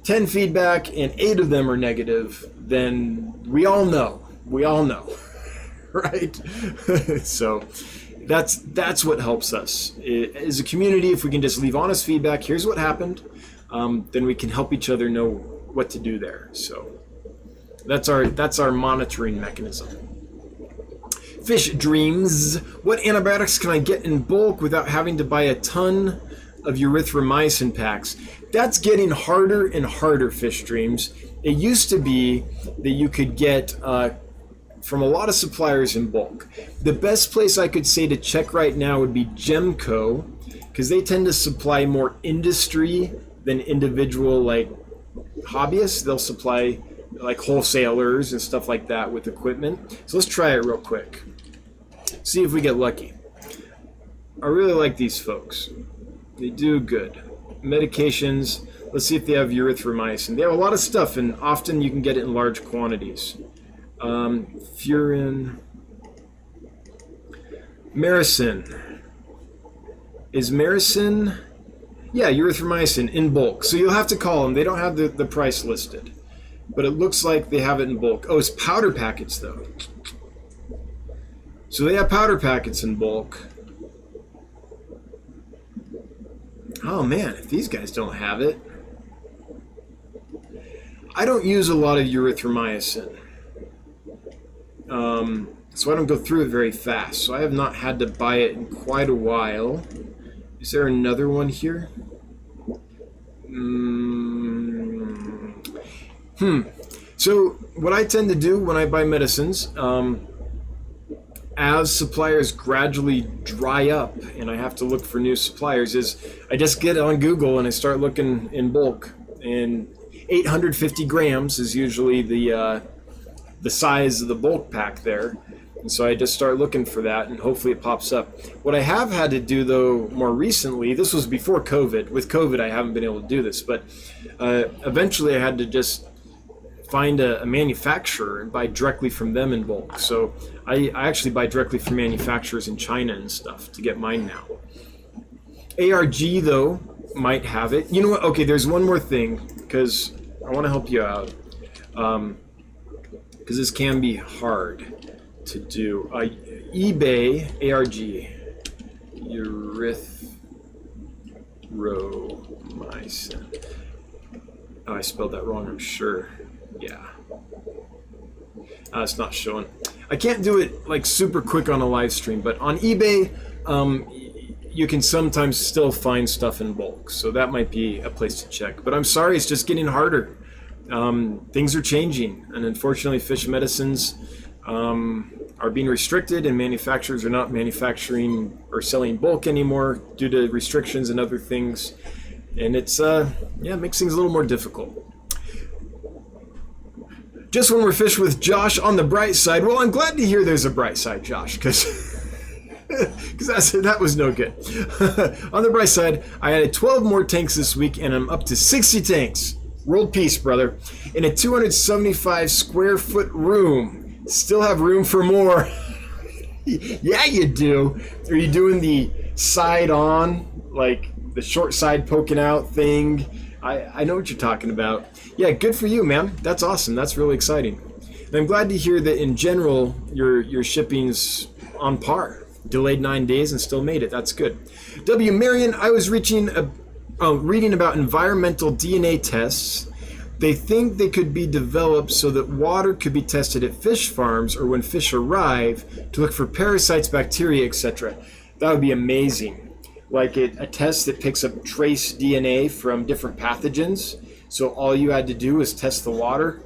10 feedback and 8 of them are negative, then we all know, right? So that's what helps us as a community. If we can just leave honest feedback, here's what happened, then we can help each other know what to do there. So that's our monitoring mechanism. Fish Dreams. What antibiotics can I get in bulk without having to buy a ton of erythromycin packs? That's getting harder and harder, Fish Dreams. It used to be that you could get from a lot of suppliers in bulk. The best place I could say to check right now would be Gemco, because they tend to supply more industry than individual like hobbyists. They'll supply like wholesalers and stuff like that with equipment. So let's try it real quick. See if we get lucky. I really like these folks. They do good. Medications. Let's see if they have erythromycin. They have a lot of stuff, and often you can get it in large quantities. Furin. Maricin. Is Maricin? Yeah, erythromycin in bulk. So you'll have to call them. They don't have the price listed. But it looks like they have it in bulk. Oh, it's powder packets, though. So they have powder packets in bulk. Oh, man, if these guys don't have it. I don't use a lot of erythromycin. So I don't go through it very fast. So I have not had to buy it in quite a while. Is there another one here? So what I tend to do when I buy medicines, as suppliers gradually dry up and I have to look for new suppliers, is I just get on Google and I start looking in bulk. And 850 grams is usually the size of the bulk pack there. And so I just start looking for that, and hopefully it pops up. What I have had to do, though, more recently, this was before COVID. With COVID, I haven't been able to do this, but eventually I had to just find a manufacturer and buy directly from them in bulk. So I actually buy directly from manufacturers in China and stuff to get mine now. ARG, though, might have it. You know what? Okay, there's one more thing, because I want to help you out, because this can be hard to do. eBay ARG erythromycin. Oh, I spelled that wrong, I'm sure. Yeah. It's not showing. I can't do it like super quick on a live stream, but on eBay, you can sometimes still find stuff in bulk. So that might be a place to check. But I'm sorry, it's just getting harder. Things are changing, and unfortunately fish medicines are are being restricted, and manufacturers are not manufacturing or selling bulk anymore due to restrictions and other things. And it's, it makes things a little more difficult. Just when we're fish with Josh on the bright side. Well, I'm glad to hear there's a bright side, Josh, because that was no good. On the bright side, I added 12 more tanks this week, and I'm up to 60 tanks. World peace, brother. In a 275 square foot room. Still have room for more. Yeah, you do. Are you doing the side on, like the short side poking out thing? I know what you're talking about. Yeah, good for you, man. That's awesome. That's really exciting. And I'm glad to hear that in general your shipping's on par. Delayed 9 days and still made it. That's good. W. Marion, I was reading about environmental DNA tests. They think they could be developed so that water could be tested at fish farms or when fish arrive to look for parasites, bacteria, etc. That would be amazing. Like a test that picks up trace DNA from different pathogens. So all you had to do is test the water.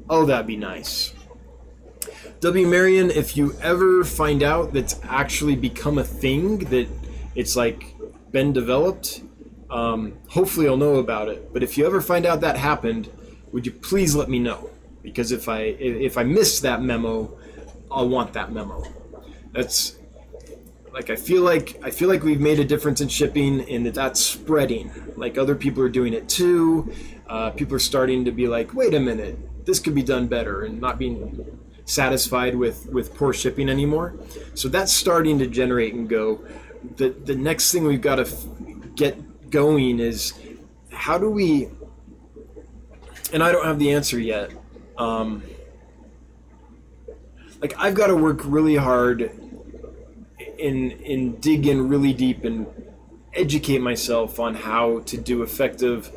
Oh, that'd be nice. W. Marion, if you ever find out that's actually become a thing, that it's like been developed, hopefully I'll know about it. But if you ever find out that happened, would you please let me know? Because if I missed that memo, I'll want that memo. That's like I feel like we've made a difference in shipping, and that's spreading. Like other people are doing it too. People are starting to be like, wait a minute, this could be done better, and not being satisfied with poor shipping anymore. So that's starting to generate and go. The next thing we've got to get going is how do we, and I don't have the answer yet, like I've got to work really hard and dig in really deep and educate myself on how to do effective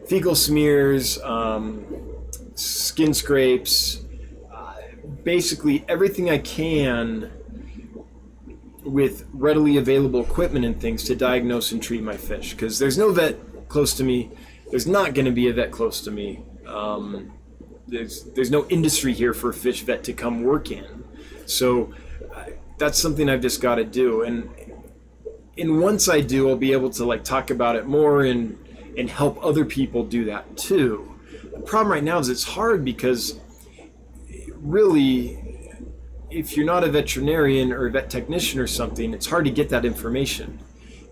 fecal smears, skin scrapes, basically everything I can with readily available equipment and things to diagnose and treat my fish, because there's no vet close to me. There's not going to be a vet close to me. There's no industry here for a fish vet to come work in. So that's something I've just got to do. And once I do, I'll be able to like talk about it more and help other people do that too. The problem right now is it's hard because really, if you're not a veterinarian or a vet technician or something, it's hard to get that information,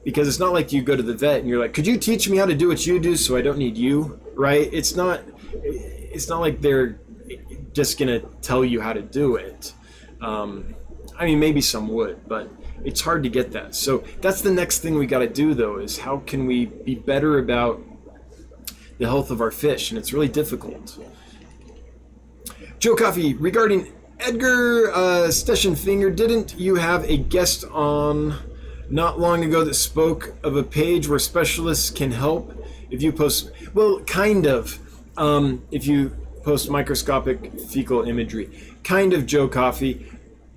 because it's not like you go to the vet and you're like, could you teach me how to do what you do so I don't need you, right? It's not like they're just gonna tell you how to do it. I mean, maybe some would, but it's hard to get that. So that's the next thing we got to do, though, is how can we be better about the health of our fish? And it's really difficult. Joe Coffee, regarding Edgar Steschenfinger, didn't you have a guest on not long ago that spoke of a page where specialists can help if you post, well, kind of, if you post microscopic fecal imagery, kind of, Joe Coffee.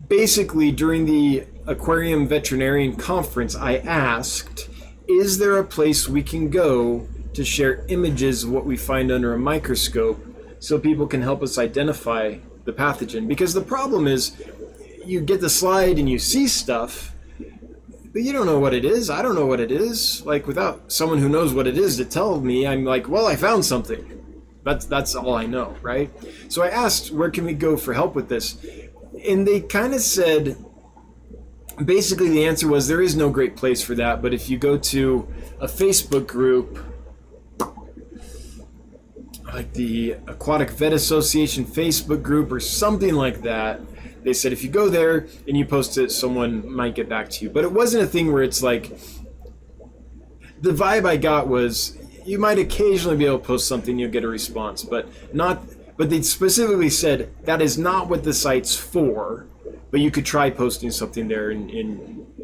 Basically, during the Aquarium Veterinarian Conference, I asked, is there a place we can go to share images of what we find under a microscope so people can help us identify the pathogen? Because the problem is, you get the slide and you see stuff, but you don't know what it is. I don't know what it is. Like, without someone who knows what it is to tell me, I'm like, well, I found something. That's all I know, right? So I asked, where can we go for help with this? And they kind of said, basically the answer was there is no great place for that, but if you go to a Facebook group, like the Aquatic Vet Association Facebook group or something like that, they said if you go there and you post it, someone might get back to you. But it wasn't a thing where it's like, the vibe I got was you might occasionally be able to post something, you'll get a response, but they specifically said that is not what the site's for, but you could try posting something there and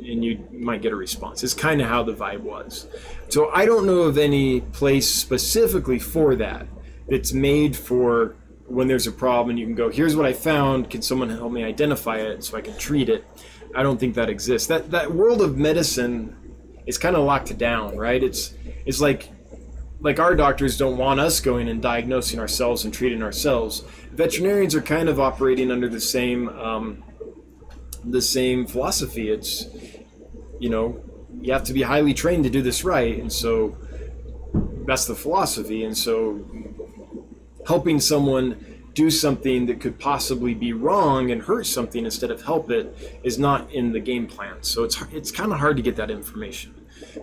you might get a response. It's kind of how the vibe was. So I don't know of any place specifically for that that's made for when there's a problem and you can go, here's what I found, can someone help me identify it so I can treat it? I don't think that exists. That world of medicine is kind of locked down, right? It's like like our doctors don't want us going and diagnosing ourselves and treating ourselves. Veterinarians are kind of operating under the same philosophy. It's, you know, you have to be highly trained to do this right, and so that's the philosophy. And so helping someone do something that could possibly be wrong and hurt something instead of help it is not in the game plan. So it's kind of hard to get that information.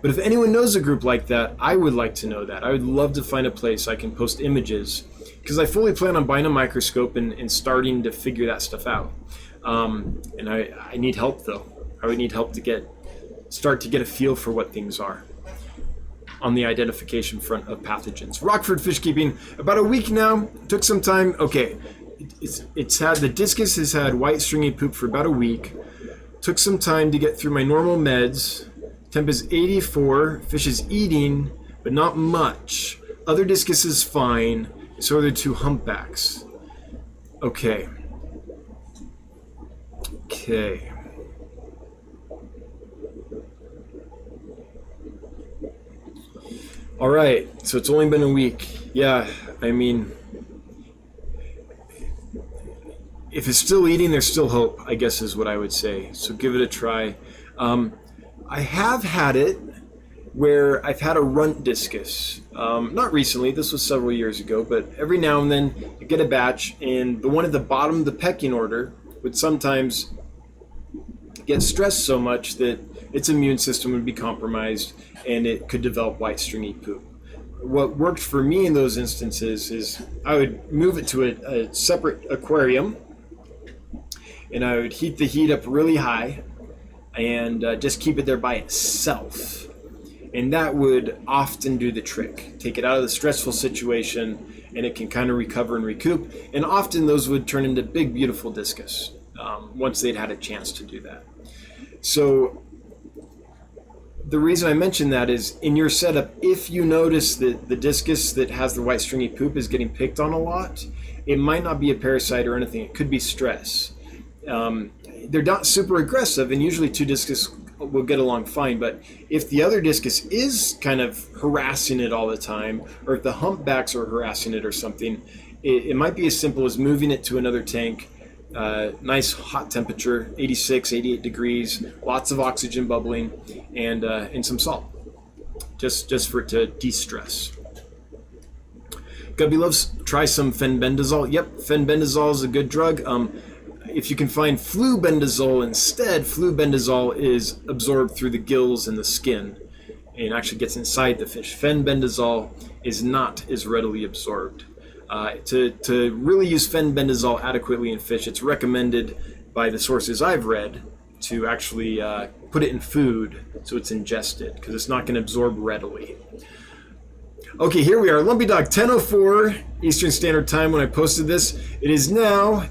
But if anyone knows a group like that, I would like to know that. I would love to find a place I can post images, because I fully plan on buying a microscope and starting to figure that stuff out. And I need help, though. I would need help to start to get a feel for what things are on the identification front of pathogens. Rockford Fish Keeping, about a week now. Took some time. Okay, the discus has had white stringy poop for about a week. Took some time to get through my normal meds. Temp is 84. Fish is eating, but not much. Other discus is fine. So are the 2 humpbacks. Okay. All right, so it's only been a week. Yeah, I mean, if it's still eating, there's still hope, I guess is what I would say. So give it a try. I have had it where I've had a runt discus. Not recently, this was several years ago, but every now and then you get a batch, and the one at the bottom of the pecking order would sometimes get stressed so much that its immune system would be compromised and it could develop white stringy poop. What worked for me in those instances is I would move it to a separate aquarium, and I would heat the heat up really high and just keep it there by itself. And that would often do the trick. Take it out of the stressful situation, and it can kind of recover and recoup. And often those would turn into big, beautiful discus once they'd had a chance to do that. So the reason I mention that is in your setup, if you notice that the discus that has the white stringy poop is getting picked on a lot, it might not be a parasite or anything. It could be stress. They're not super aggressive, and usually 2 discus will get along fine. But if the other discus is kind of harassing it all the time, or if the humpbacks are harassing it or something, it might be as simple as moving it to another tank. Nice hot temperature, 86, 88 degrees, lots of oxygen bubbling, and some salt, just for it to de-stress. Gubby loves, try some fenbendazole. Yep, fenbendazole is a good drug. If you can find flubendazole instead, flubendazole is absorbed through the gills and the skin and actually gets inside the fish. Fenbendazole is not as readily absorbed. To really use fenbendazole adequately in fish, it's recommended by the sources I've read to actually put it in food so it's ingested, because it's not going to absorb readily. Okay, here we are, Lumpy Dog, 10:04 Eastern Standard Time when I posted this. It is now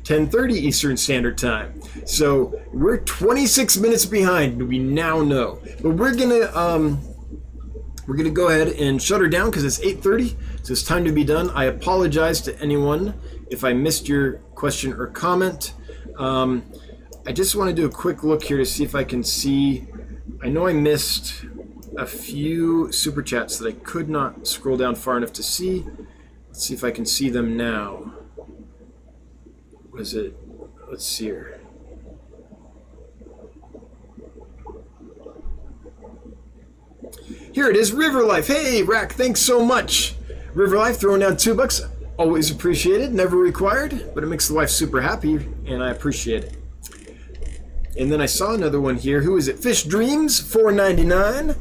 10:30 Eastern Standard Time. So we're 26 minutes behind, we now know. But we're gonna go ahead and shut her down because it's 8:30, so it's time to be done. I apologize to anyone if I missed your question or comment. I just want to do a quick look here to see if I can see. I know I missed a few super chats that I could not scroll down far enough to see. Let's see if I can see them now. Was it? Let's see here. Here it is, River Life. Hey, Rack, thanks so much. River Life throwing down $2. Always appreciated, never required, but it makes the wife super happy, and I appreciate it. And then I saw another one here. Who is it? Fish Dreams, $4.99.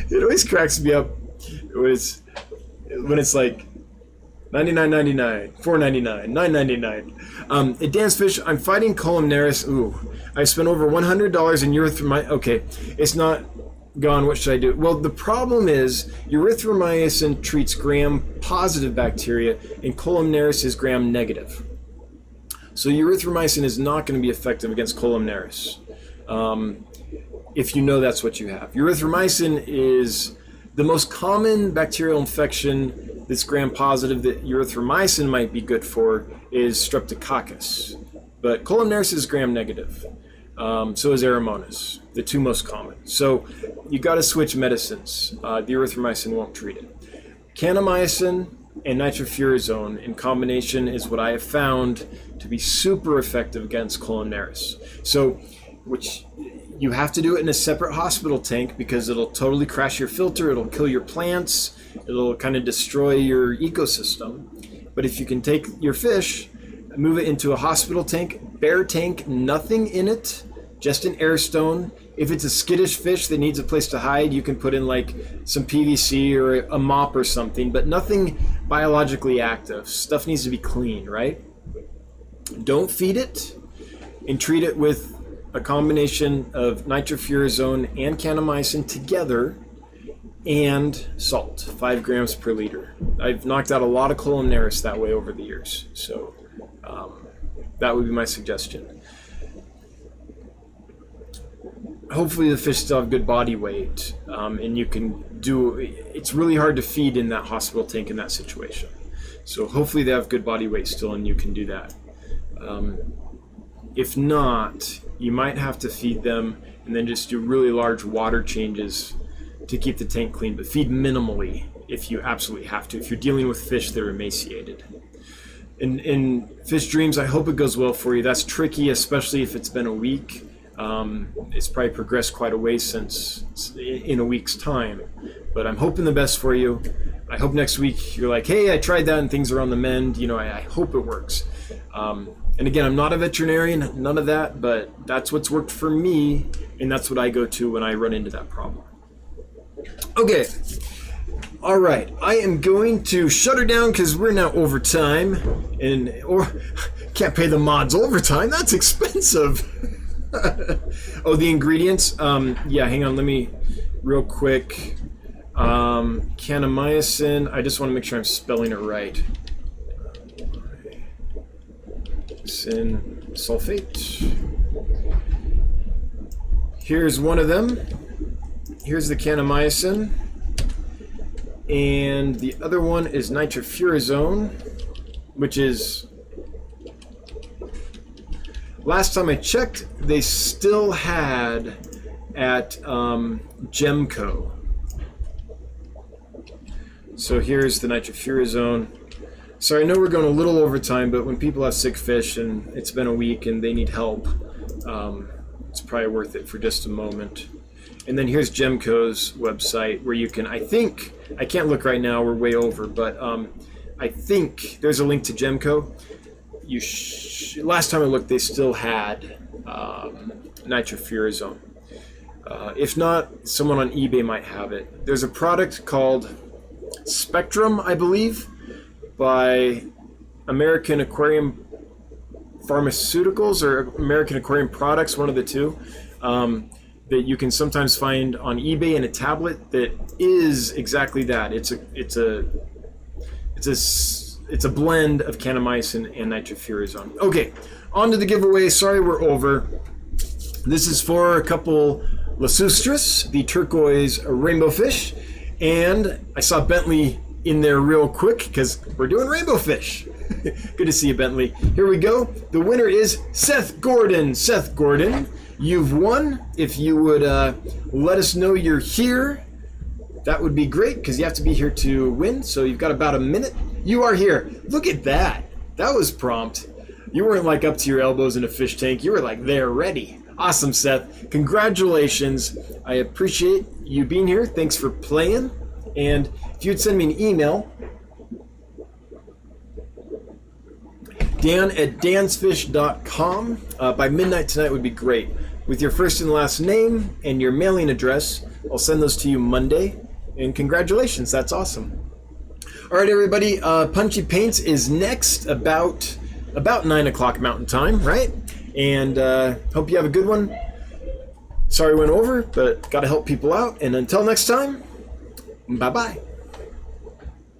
It always cracks me up when it's like $99.99, $4.99, $9.99. Advanced Fish, I'm fighting columnaris. Ooh, I've spent over $100 in erythromycin. Okay, it's not gone. What should I do? Well, the problem is erythromycin treats gram-positive bacteria, and columnaris is gram-negative. So erythromycin is not going to be effective against columnaris if you know that's what you have. Erythromycin is the most common bacterial infection that's gram-positive that erythromycin might be good for is streptococcus. But columnaris is gram-negative. So is Aeromonas, the two most common. So you got to switch medicines. The erythromycin won't treat it. Kanamycin and nitrofurazone in combination is what I have found to be super effective against colonaris. So, which you have to do it in a separate hospital tank because it'll totally crash your filter, it'll kill your plants, it'll kind of destroy your ecosystem. But if you can take your fish, move it into a hospital tank, bare tank, nothing in it, just an air stone. If it's a skittish fish that needs a place to hide, you can put in like some PVC or a mop or something, but nothing biologically active. Stuff needs to be clean, right? Don't feed it and treat it with a combination of nitrofurazone and kanamycin together and salt, 5 grams per liter. I've knocked out a lot of colonaris that way over the years, so that would be my suggestion. Hopefully the fish still have good body weight, and you can do, it's really hard to feed in that hospital tank in that situation. So hopefully they have good body weight still and you can do that. If not, you might have to feed them and then just do really large water changes to keep the tank clean, but feed minimally if you absolutely have to, if you're dealing with fish that are emaciated. In Fish Dreams, I hope it goes well for you. That's tricky, especially if it's been a week. It's probably progressed quite a ways since in a week's time, but I'm hoping the best for you. I hope next week you're like, hey, I tried that and things are on the mend. You know, I hope it works. And again, I'm not a veterinarian, none of that, but that's what's worked for me, and that's what I go to when I run into that problem. Okay. All right, I am going to shut her down because we're now overtime, or can't pay the mods overtime. That's expensive. Oh, the ingredients. Yeah, hang on. Let me real quick. Kanamycin. I just want to make sure I'm spelling it right. Sin sulfate. Here's one of them. Here's the kanamycin. And the other one is nitrofurazone, which is, last time I checked, they still had at Gemco. So here's the nitrofurazone. So I know we're going a little over time, but when people have sick fish and it's been a week and they need help, it's probably worth it for just a moment. And then here's Gemco's website where you can, I think, I can't look right now, we're way over, but I think there's a link to Gemco. Last time I looked, they still had nitrofurazone. If not, someone on eBay might have it. There's a product called Spectrum, I believe, by American Aquarium Pharmaceuticals or American Aquarium Products, one of the two, that you can sometimes find on eBay in a tablet that is exactly that. It's a blend of kanamycin and nitrofurazone. Okay, on to the giveaway. Sorry we're over. This is for a couple Lacustris, the turquoise rainbow fish, and I saw Bentley in there real quick because we're doing rainbow fish. Good to see you, Bentley. Here we go. The winner is Seth Gordon. Seth Gordon, you've won. If you would let us know you're here, that would be great because you have to be here to win. So you've got about a minute. You are here. Look at that. That was prompt. You weren't like up to your elbows in a fish tank. You were like there ready. Awesome, Seth. Congratulations. I appreciate you being here. Thanks for playing. And if you'd send me an email, dan@dansfish.com, by midnight tonight would be great. With your first and last name and your mailing address, I'll send those to you Monday. And congratulations, that's awesome. All right, everybody, Punchy Paints is next about 9 o'clock Mountain Time, right? And hope you have a good one. Sorry I went over, but got to help people out. And until next time, bye-bye.